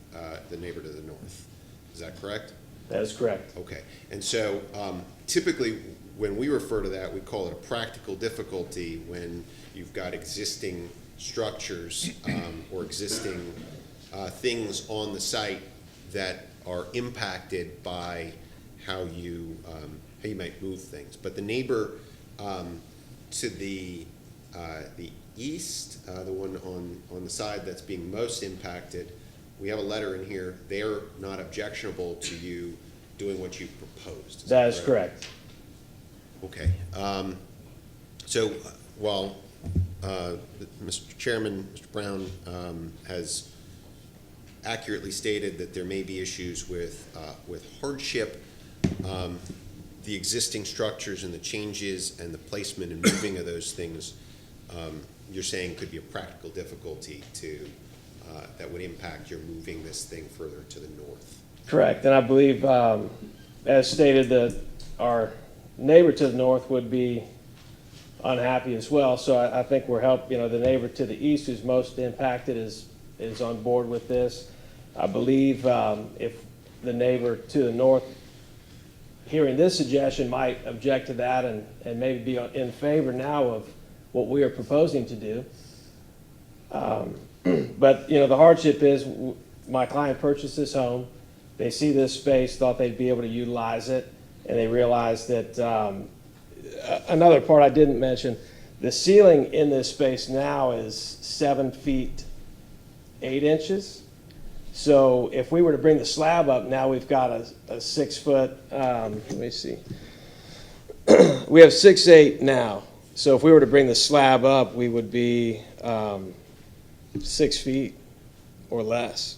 the neighbor to the north. Is that correct? That is correct. Okay. And so typically when we refer to that, we call it a practical difficulty when you've got existing structures or existing things on the site that are impacted by how you might move things. But the neighbor to the east, the one on the side that's being most impacted, we have a letter in here. They're not objectionable to you doing what you proposed. That is correct. Okay. So while Mr. Chairman, Mr. Brown has accurately stated that there may be issues with hardship, the existing structures and the changes and the placement and moving of those things, you're saying could be a practical difficulty to that would impact your moving this thing further to the north. Correct, and I believe, as stated, that our neighbor to the north would be unhappy as well. So I think we're the neighbor to the east who's most impacted is on board with this. I believe if the neighbor to the north, hearing this suggestion, might object to that and maybe be in favor now of what we are proposing to do. But, the hardship is my client purchased this home. They see this space, thought they'd be able to utilize it, and they realized that another part I didn't mention, the ceiling in this space now is 7 feet 8 inches. So if we were to bring the slab up, now we've got a 6 foot, let me see. We have 6'8" now. So if we were to bring the slab up, we would be 6 feet or less.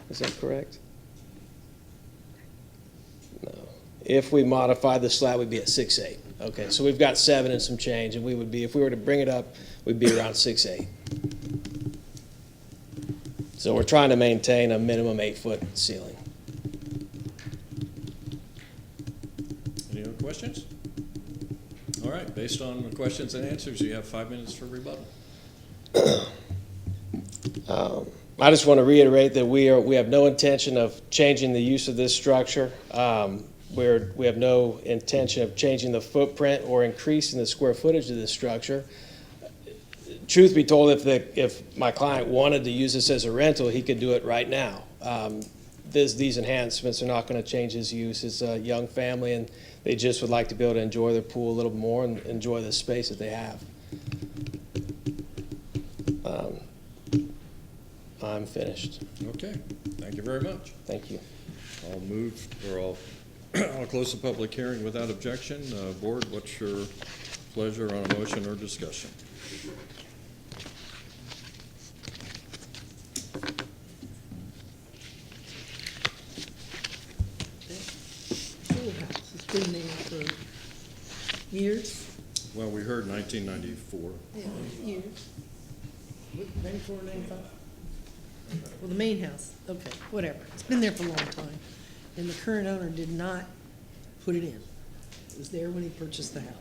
Is that correct? No. If we modify the slab, we'd be at 6'8". Okay, so we've got 7 and some change, and we would be, if we were to bring it up, we'd be around 6'8". So we're trying to maintain a minimum 8-foot ceiling. Any other questions? All right, based on the questions and answers, you have 5 minutes for rebuttal. I just want to reiterate that we have no intention of changing the use of this structure. We have no intention of changing the footprint or increasing the square footage of this structure. Truth be told, if my client wanted to use this as a rental, he could do it right now. These enhancements are not going to change his use. It's a young family, and they just would like to be able to enjoy their pool a little more and enjoy the space that they have. I'm finished. Okay, thank you very much. Thank you. I'll close the public hearing without objection. Board, what's your pleasure on a motion or discussion? Pool house has been there for years. Well, we heard 1994. Yeah, years. 94, 95? Well, the main house, okay, whatever. It's been there for a long time. And the current owner did not put it in. It was there when he purchased the house.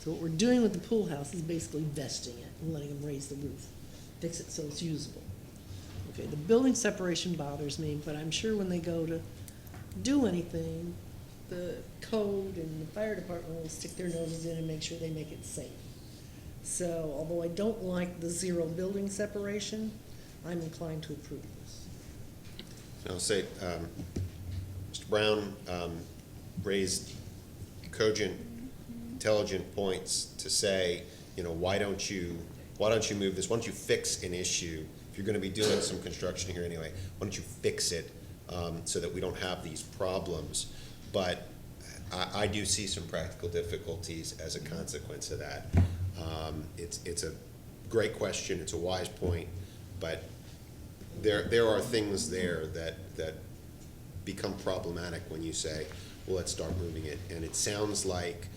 So what we're doing with the pool house is basically vesting it and letting them raise the roof, fix it so it's usable. Okay, the building separation bothers me, but I'm sure when they go to do anything, the code and the fire department will stick their noses in and make sure they make it safe. So although I don't like the 0 building separation, I'm inclined to approve this. I'll say, Mr. Brown raised cogent, intelligent points to say, why don't you move this? Why don't you fix an issue? If you're going to be doing some construction here anyway, why don't you fix it so that we don't have these problems? But I do see some practical difficulties as a consequence of that. It's a great question, it's a wise point, but there are things there that become problematic when you say, well, let's start moving it. And it sounds like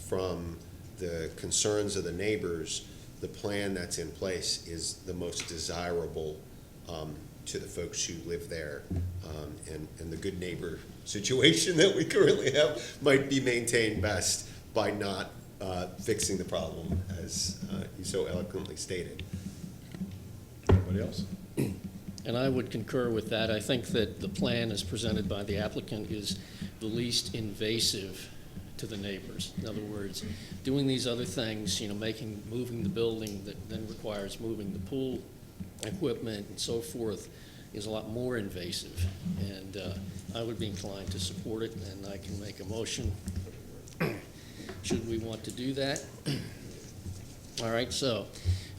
from the concerns of the neighbors, the plan that's in place is the most desirable to the folks who live there. And the good neighbor situation that we currently have might be maintained best by not fixing the problem, as you so eloquently stated. Anybody else? And I would concur with that. I think that the plan as presented by the applicant is the least invasive to the neighbors. In other words, doing these other things, moving the building that then requires moving the pool equipment and so forth is a lot more invasive. And I would be inclined to support it, and I can make a motion should we want to do that. All right, so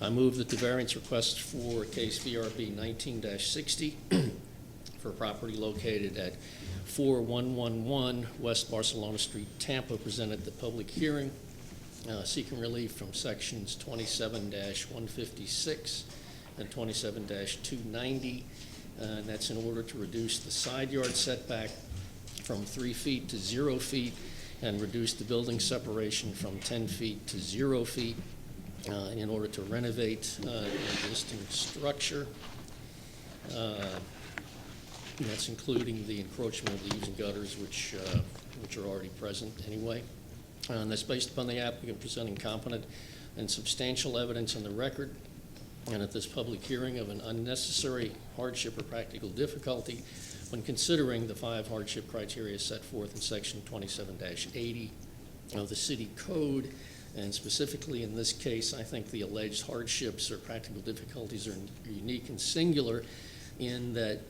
I move that the variance request for case VRB 19-60 for property located at 4111 West Barcelona Street, Tampa, presented the public hearing seeking relief from sections 27-156 and 27-290, and that's in order to reduce the side yard setback from 3 feet to 0 feet and reduce the building separation from 10 feet to 0 feet in order to renovate the existing structure. And that's including the encroachment of the eaves and gutters, which are already present anyway. And that's based upon the applicant presenting competent and substantial evidence in the record, and at this public hearing of an unnecessary hardship or practical difficulty when considering the 5 hardship criteria set forth in section 27-80 of the city code. And specifically in this case, I think the alleged hardships or practical difficulties are unique and singular in that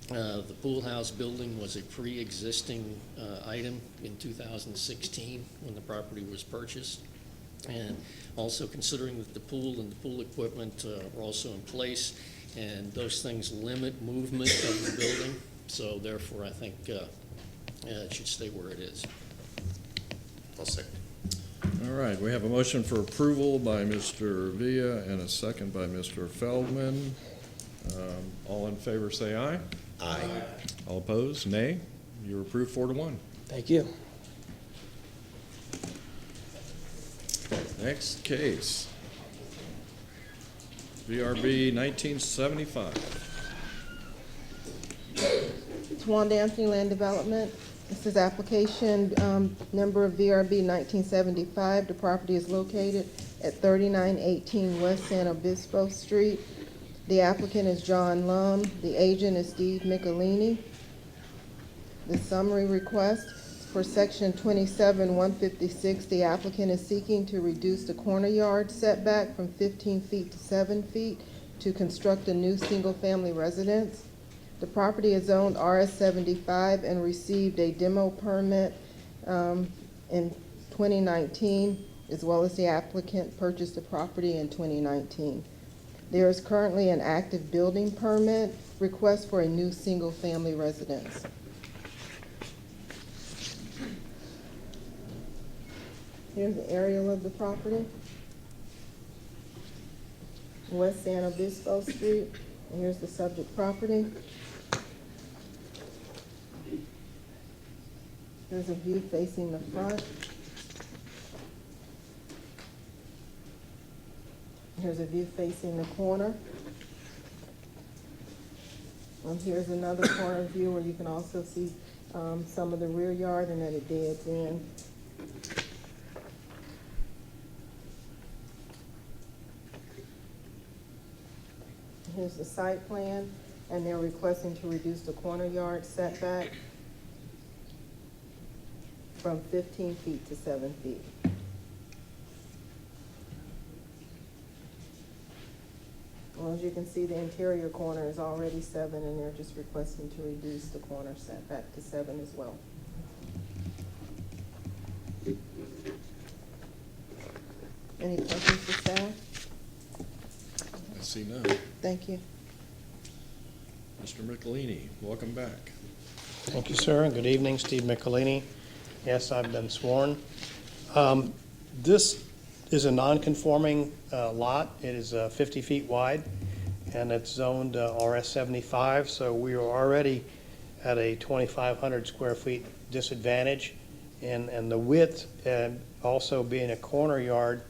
the pool house building was a pre-existing item in 2016 when the property was purchased. And also considering that the pool and the pool equipment were also in place, and those things limit movement of the building. So therefore, I think it should stay where it is. I'll second. All right, we have a motion for approval by Mr. Villa and a second by Mr. Feldman. All in favor say aye. Aye. All opposed, nay. You're approved 4-1. Thank you. Next case, VRB 1975. Towanda Anthony Land Development. This is application number of VRB 1975. The property is located at 3918 West San Obispo Street. The applicant is John Lum. The agent is Steve Michelini. The summary request for section 27-156, the applicant is seeking to reduce the corner yard setback from 15 feet to 7 feet to construct a new single-family residence. The property is zoned RS75 and received a demo permit in 2019, as well as the applicant purchased the property in 2019. There is currently an active building permit request for a new single-family residence. Here's the aerial of the property. West San Obispo Street, and here's the subject property. There's a view facing the front. Here's a view facing the corner. And here's another corner view where you can also see some of the rear yard and at a dead end. Here's the site plan, and they're requesting to reduce the corner yard setback from 15 feet to 7 feet. Well, as you can see, the interior corner is already 7, and they're just requesting to reduce the corner setback to 7 as well. Any questions for staff? I see none. Thank you. Mr. Michelini, welcome back. Thank you, sir, and good evening. Steve Michelini, Yes, I've been sworn. This is a non-conforming lot. It is 50 feet wide, and it's zoned RS 75, so we are already at a 2,500 square feet disadvantage. And the width, and also being a corner yard,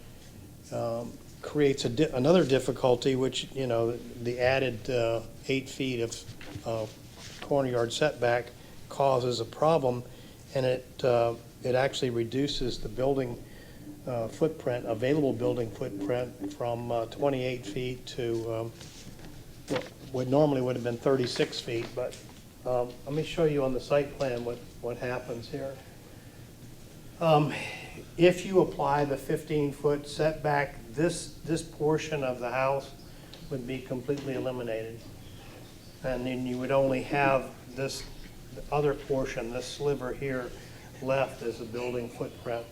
creates another difficulty, which, you know, the added 8 feet of corner yard setback causes a problem, and it actually reduces the building footprint, available building footprint, from 28 feet to what normally would have been 36 feet. But let me show you on the site plan what happens here. If you apply the 15-foot setback, this portion of the house would be completely eliminated. And then you would only have this other portion, this sliver here, left as a building footprint.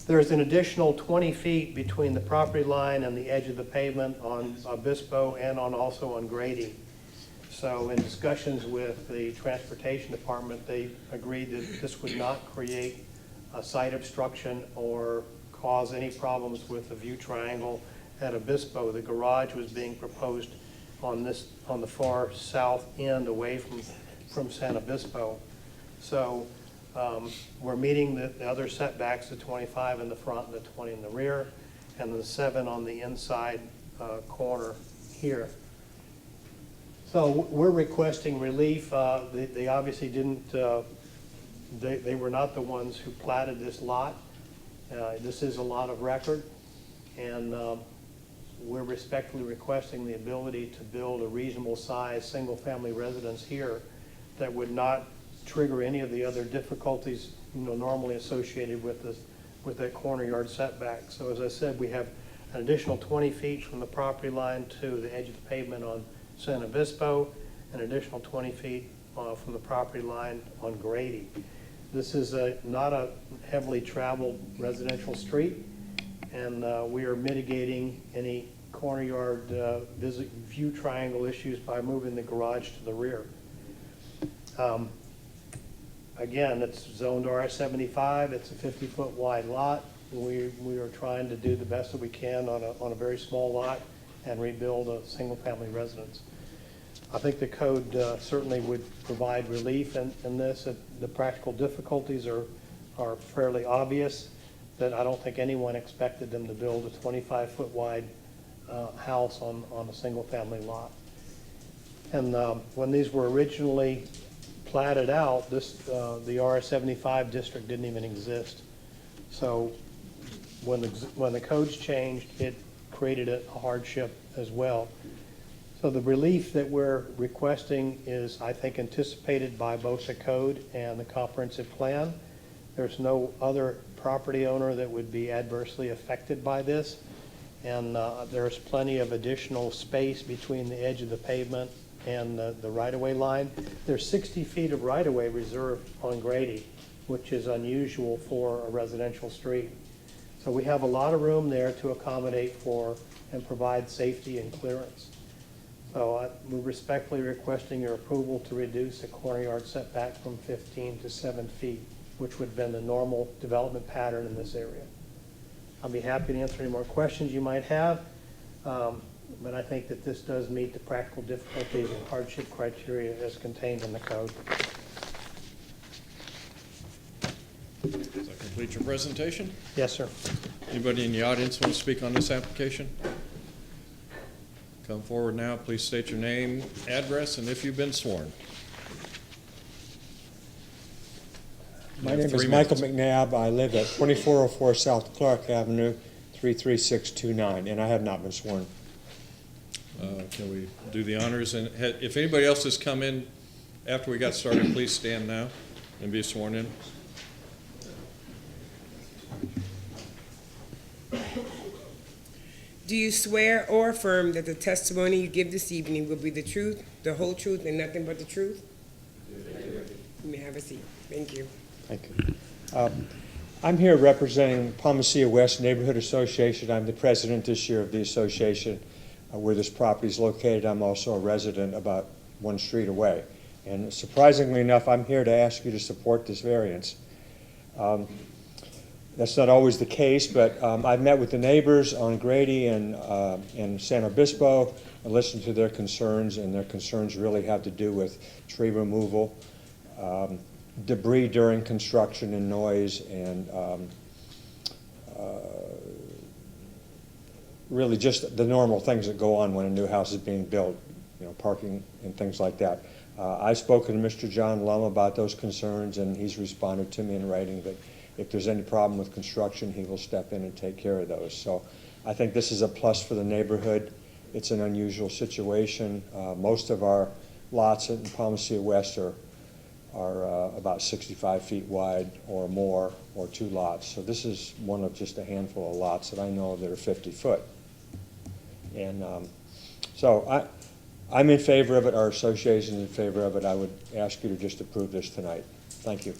There's an additional 20 feet between the property line and the edge of the pavement on Obispo and also on Grady. So in discussions with the Transportation Department, they agreed that this would not create a site obstruction or cause any problems with the view triangle at Obispo. The garage was being proposed on the far south end, away from San Obispo. So we're meeting the other setbacks, the 25 in the front and the 20 in the rear, and the 7 on the inside corner here. So we're requesting relief. They obviously didn't, they were not the ones who platted this lot. This is a lot of record, and we're respectfully requesting the ability to build a reasonable size single-family residence here that would not trigger any of the other difficulties, you know, normally associated with that corner yard setback. So as I said, we have an additional 20 feet from the property line to the edge of the pavement on San Obispo, an additional 20 feet from the property line on Grady. This is not a heavily traveled residential street, and we are mitigating any corner yard view triangle issues by moving the garage to the rear. Again, it's zoned RS 75. It's a 50-foot wide lot. We are trying to do the best that we can on a very small lot and rebuild a single-family residence. I think the code certainly would provide relief in this. The practical difficulties are fairly obvious, that I don't think anyone expected them to build a 25-foot wide house on a single-family lot. And when these were originally platted out, the RS 75 district didn't even exist. So when the codes changed, it created a hardship as well. So the relief that we're requesting is, I think, anticipated by both the code and the comprehensive plan. There's no other property owner that would be adversely affected by this, and there's plenty of additional space between the edge of the pavement and the right-of-way line. There's 60 feet of right-of-way reserved on Grady, which is unusual for a residential street. So we have a lot of room there to accommodate for and provide safety and clearance. So we're respectfully requesting your approval to reduce the corner yard setback from 15 to 7 feet, which would have been the normal development pattern in this area. I'll be happy to answer any more questions you might have, but I think that this does meet the practical difficulties and hardship criteria as contained in the code. Does that complete your presentation? Yes, sir. Anybody in the audience want to speak on this application? Come forward now. Please state your name, address, and if you've been sworn. My name is Michael McNabb. I live at 2404 South Clark Avenue, 33629, and I have not been sworn. Can we do the honors? And if anybody else has come in after we got started, please stand now and be sworn in. Do you swear or affirm that the testimony you give this evening will be the truth, the whole truth, and nothing but the truth? You may have a seat. Thank you. Thank you. I'm here representing Palmacia West Neighborhood Association. I'm the president this year of the association where this property is located. I'm also a resident about one street away. And surprisingly enough, I'm here to ask you to support this variance. That's not always the case, but I've met with the neighbors on Grady and San Obispo and listened to their concerns, and their concerns really have to do with tree removal, debris during construction and noise, and really just the normal things that go on when a new house is being built, parking and things like that. I've spoken to Mr. John Lum about those concerns, and he's responded to me in writing that if there's any problem with construction, he will step in and take care of those. So I think this is a plus for the neighborhood. It's an unusual situation. Most of our lots in Palmacia West are about 65 feet wide or more, or 2 lots. So this is one of just a handful of lots that I know of that are 50 foot. And so I'm in favor of it. Our association is in favor of it. I would ask you to just approve this tonight. Thank you.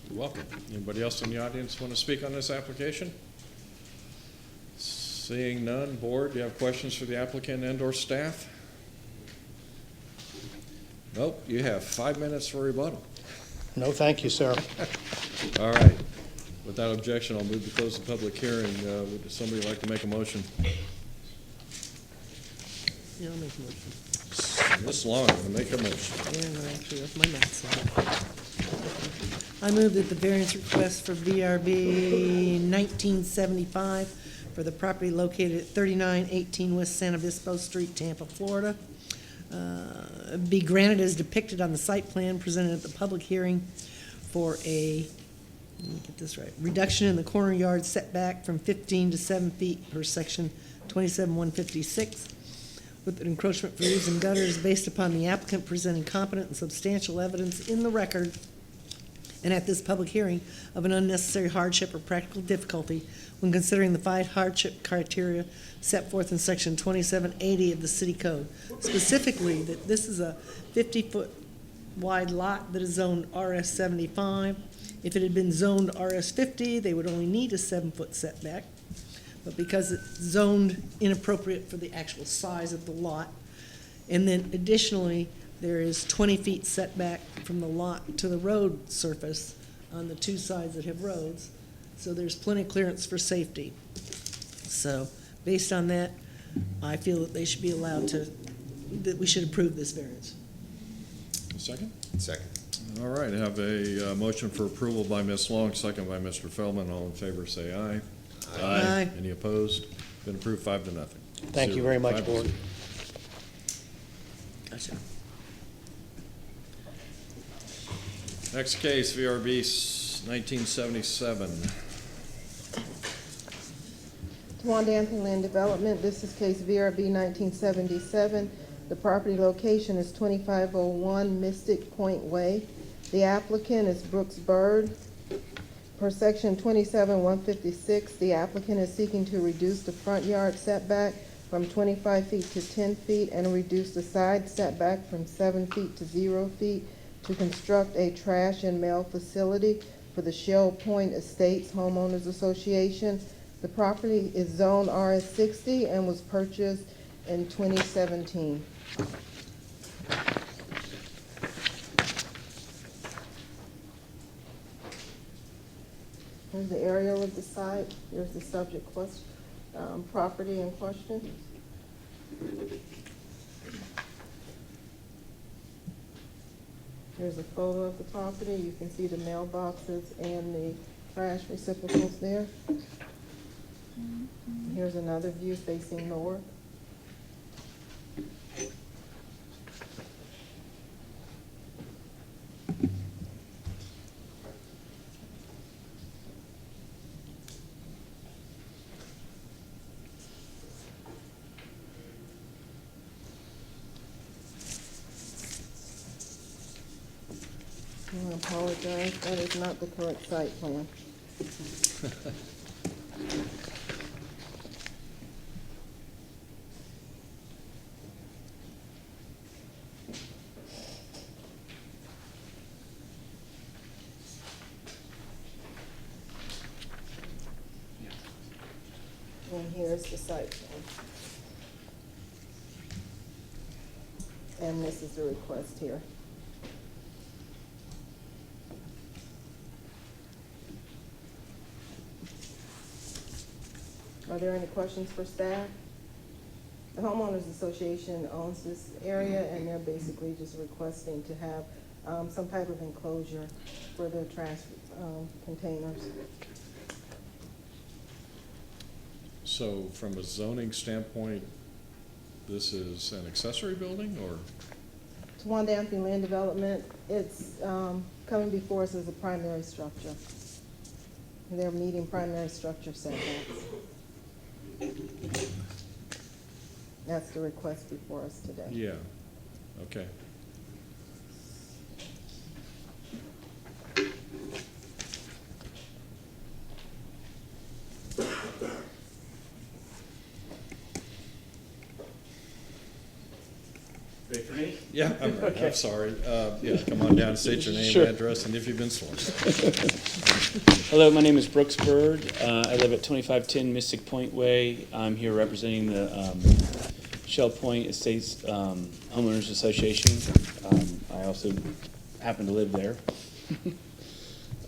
You're welcome. Anybody else in the audience want to speak on this application? Seeing none, board, do you have questions for the applicant and/or staff? Nope, you have 5 minutes for rebuttal. No, thank you, sir. All right. Without objection, I'll move to close the public hearing. Would somebody like to make a motion? Yeah, I'll make a motion. This long, I'll make a motion. Yeah, no, actually, that's my math. I move that the variance request for VRB 1975 for the property located at 3918 West San Obispo Street, Tampa, Florida, be granted as depicted on the site plan presented at the public hearing for a, let me get this right, reduction in the corner yard setback from 15 to 7 feet per section 27156 with an encroachment for roofs and gutters based upon the applicant presenting competent and substantial evidence in the record and at this public hearing of an unnecessary hardship or practical difficulty when considering the 5 hardship criteria set forth in section 2780 of the city code. Specifically, that this is a 50-foot wide lot that is zoned RS 75. If it had been zoned RS 50, they would only need a 7-foot setback. But because it's zoned inappropriate for the actual size of the lot, and then additionally, there is 20 feet setback from the lot to the road surface on the 2 sides that have roads. So there's plenty of clearance for safety. So based on that, I feel that they should be allowed to, that we should approve this variance. Second? Second. All right, I have a motion for approval by Ms. Long, second by Mr. Feldman. All in favor, say aye. Aye. Any opposed? Been approved 5-0. Thank you very much, 5-0. board. Gotcha. Next case, VRB 1977. Towanda Anthony Land Development, this is case VRB 1977. The property location is 2501 Mystic Point Way. The applicant is Brooks Bird. Per section 27156, the applicant is seeking to reduce the front yard setback from 25 feet to 10 feet and reduce the side setback from 7 feet to 0 feet to construct a trash and mail facility for the Shell Point Estates Homeowners Association. The property is zoned RS 60 and was purchased in 2017. Here's the aerial of the site. Here's the subject property in question. Here's a photo of the property. You can see the mailboxes and the trash receptacles there. Here's another view facing north. I apologize, that is not the correct site plan. And here's the site plan. And this is the request here. Are there any questions for staff? The homeowners association owns this area, and they're basically just requesting to have some type of enclosure for their trash containers. So from a zoning standpoint, this is an accessory building, or? Towanda Anthony Land Development, it's coming before us as a primary structure. They're meeting primary structure setbacks. That's the request before us today. Yeah, okay. Ready for me? Yeah, I'm Okay. sorry. Yeah, come on down, state your name, Sure. address, and if you've been sworn. Hello, my name is Brooks Bird. I live at 2510 Mystic Point Way. I'm here representing the Shell Point Estates Homeowners Association. I also happen to live there.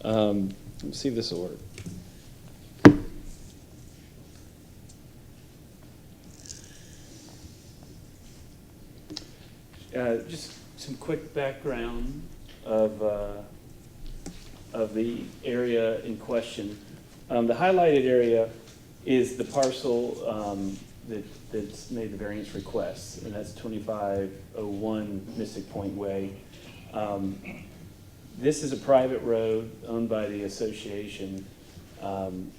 Let's see if this will work. Just some quick background of the area in question. The highlighted area is the parcel that's made the variance request, and that's 2501 Mystic Point Way. This is a private road owned by the association, and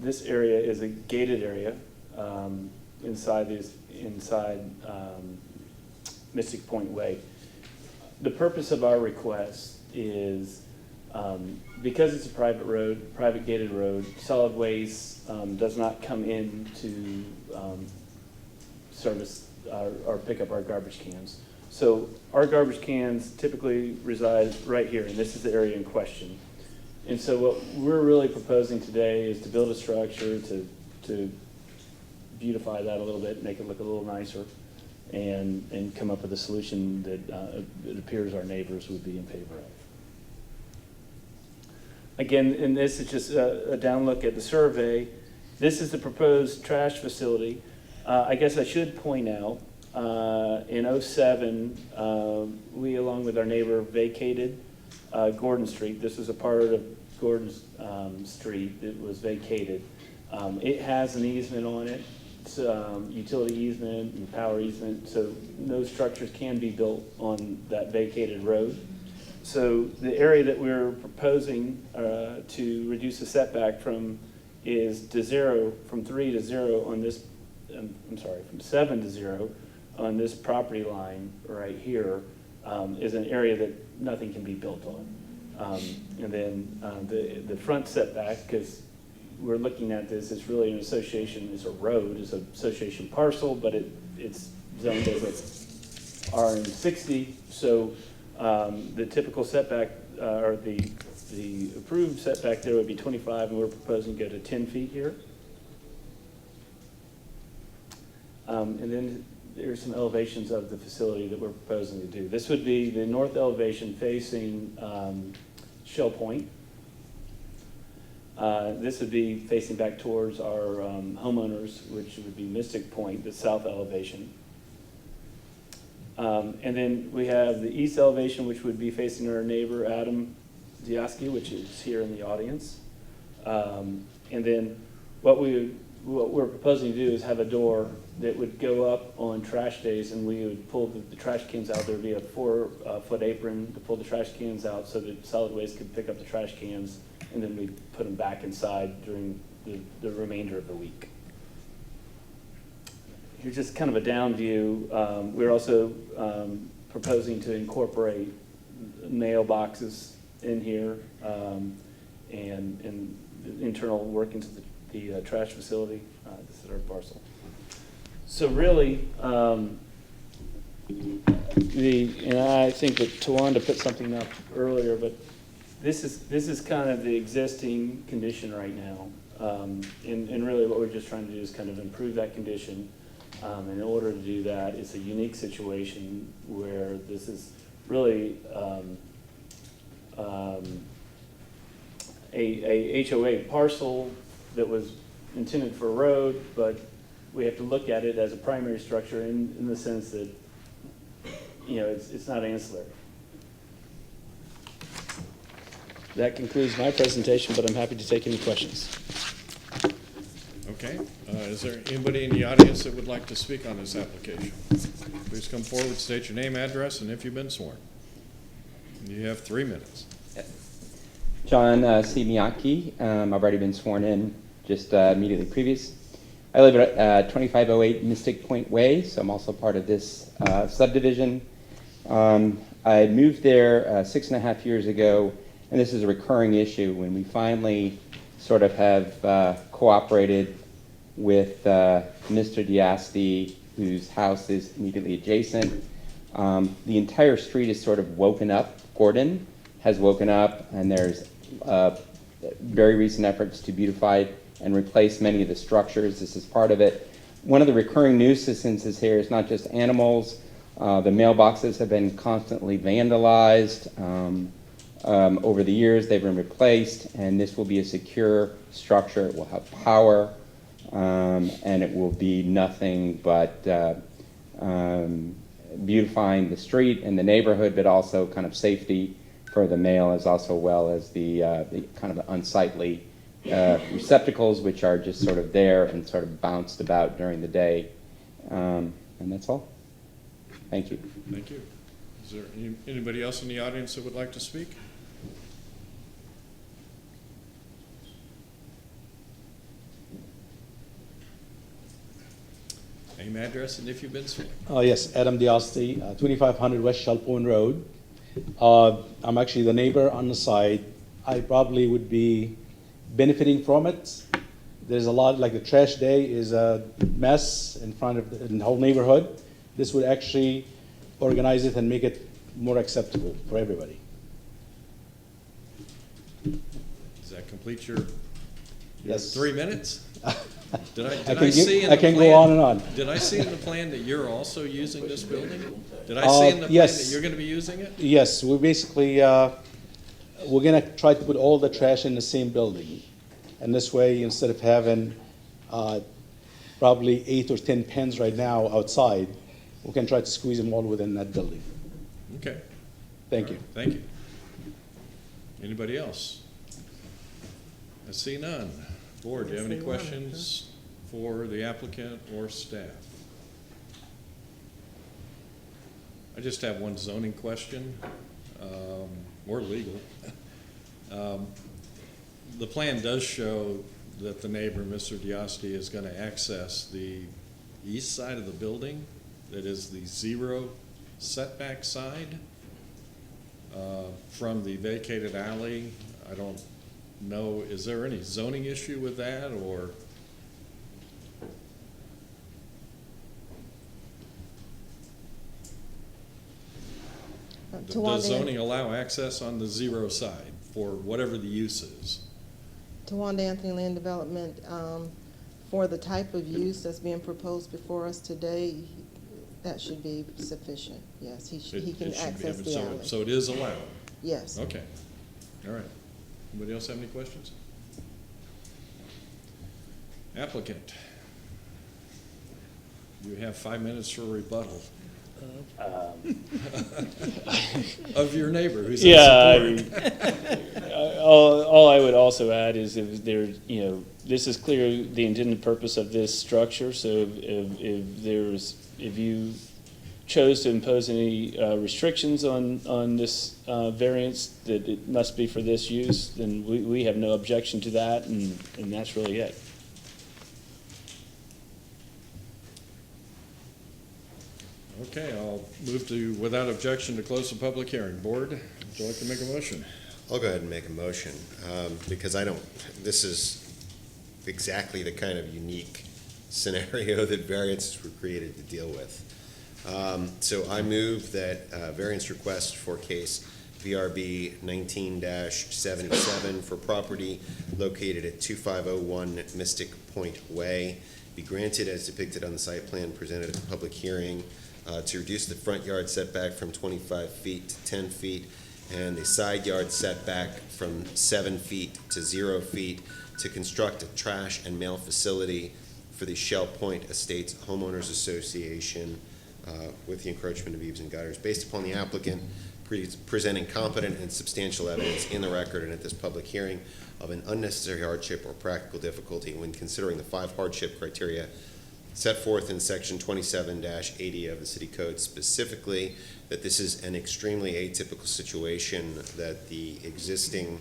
this area is a gated area inside Mystic Point Way. The purpose of our request is because it's a private road, private gated road, solid waste does not come in to service or pick up our garbage cans. So our garbage cans typically reside right here, and this is the area in question. And so what we're really proposing today is to build a structure to beautify that a little bit, make it look a little nicer, and come up with a solution that it appears our neighbors would be in favor of. Again, in this is just a down look at the survey. This is the proposed trash facility. I guess I should point out, in '07, we, along with our neighbor, vacated Gordon Street. This is a part of Gordon Street that was vacated. It has an easement on it. It's utility easement and power easement, so no structures can be built on that vacated road. So the area that we're proposing to reduce the setback from is to 0, from 3 to 0 on this, I'm sorry, from 7 to 0 on this property line right here is an area that nothing can be built on. And then the front setback, because we're looking at this, it's really an association, it's a road, it's an association parcel, but it's zoned as a RM60. So the typical setback, or the approved setback there would be 25, and we're proposing to go to 10 feet here. And then there's some elevations of the facility that we're proposing to do. This would be the north elevation facing Shell Point. This would be facing back towards our homeowners, which would be Mystic Point, the south elevation. And then we have the east elevation, which would be facing our neighbor, Adam Diaski, which is here in the audience. And then what we're proposing to do is have a door that would go up on trash days, and we would pull the trash cans out. There would be a 4-foot apron to pull the trash cans out so that solid waste could pick up the trash cans, and then we'd put them back inside during the remainder of the week. Here's just kind of a down view. We're also proposing to incorporate mailboxes in here and internal workings of the trash facility. This is our parcel. So really, and I think that Towanda put something up earlier, but this is kind of the existing condition right now. And really what we're just trying to do is kind of improve that condition. And in order to do that, it's a unique situation where this is really a HOA parcel that was intended for a road, but we have to look at it as a primary structure in the sense that, you know, it's not ancillary. That concludes my presentation, but I'm happy to take any questions. Okay, is there anybody in the audience that would like to speak on this application? Please come forward, state your name, address, and if you've been sworn. You have 3 minutes. John C. Miyake. I've already been sworn in just immediately previous. I live at 2508 Mystic Point Way, so I'm also part of this subdivision. I moved there 6.5 years ago, and this is a recurring issue. When we finally sort of have cooperated with Mr. Diasti, whose house is immediately adjacent, the entire street is sort of woken up. Gordon has woken up, and there's very recent efforts to beautify and replace many of the structures. This is part of it. One of the recurring nuisances here is not just animals. The mailboxes have been constantly vandalized. Over the years, they've been replaced, and this will be a secure structure. It will have power, and it will be nothing but beautifying the street and the neighborhood, but also kind of safety for the mail, as also well as the kind of unsightly receptacles, which are just sort of there and sort of bounced about during the day. And that's all. Thank you. Thank you. Is there anybody else in the audience that would like to speak? Name, address, and if you've been sworn. Yes, Adam Diasti, 2500 West Shelpone Road. I'm actually the neighbor on the side. I probably would be benefiting from it. There's a lot, like the trash day is a mess in front of the whole neighborhood. This would actually organize it and make it more acceptable for everybody. Does that complete your Yes. 3 minutes? Did I can see in I the can plan, go on and on. Did I see in the plan that you're also using this building? Did I see in the plan yes. that you're going to be using it? Yes, we basically, we're gonna try to put all the trash in the same building. And this way, instead of having probably 8 or 10 pens right now outside, we can try to squeeze them all within that building. Okay. Thank All you. right, thank you. Anybody else? I see none. Board, do you have any questions for the applicant or staff? I just have one zoning question, or legal. The plan does show that the neighbor, Mr. Diasti, is going to access the east side of the building, that is the 0 setback side from the vacated alley. I don't know, is there any zoning issue with that, or? Does zoning allow access on the 0 side for whatever the use is? Towanda Anthony Land Development, for the type of use that's being proposed before us today, that should be sufficient. Yes, he can access the alley. So it is allowed? Yes. Okay. All right. Anybody else have any questions? Applicant, you have 5 minutes for rebuttal. Of your neighbor who's in support. All I would also add is if there, this is clear the intended purpose of this structure. So if you chose to impose any restrictions on this variance, that it must be for this use, then we have no objection to that, and that's really it. Okay, I'll move to, without objection, to close the public hearing. Board, would you like to make a motion? I'll go ahead and make a motion, because this is exactly the kind of unique scenario that variances were created to deal with. So I move that variance request for case VRB 19-77 for property located at 2501 Mystic Point Way be granted as depicted on the site plan presented at the public hearing, to reduce the front yard setback from 25 feet to 10 feet and a side yard setback from 7 feet to 0 feet to construct a trash and mail facility for the Shell Point Estates Homeowners Association with the encroachment of eaves and gutters. Based upon the applicant presenting competent and substantial evidence in the record and at this public hearing of an unnecessary hardship or practical difficulty when considering the 5 hardship criteria set forth in section 27-80 of the city code, specifically that this is an extremely atypical situation, that the existing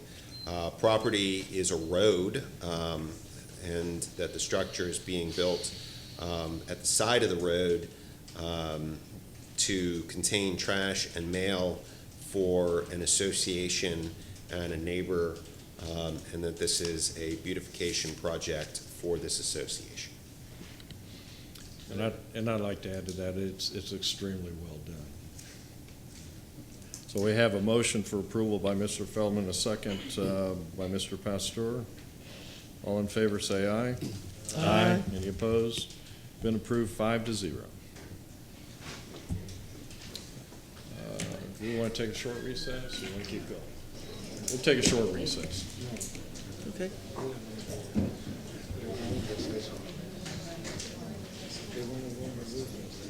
property is a road, and that the structure is being built at the side of the road to contain trash and mail for an association and a neighbor, and that this is a beautification project for this association. And I'd like to add to that, it's extremely well done. So we have a motion for approval by Mr. Feldman, a second by Mr. Pastor. All in favor say aye. Aye. Any opposed? Been approved 5-0. Do we want to take a short recess or want to keep going? We'll take a short recess. Okay. They want to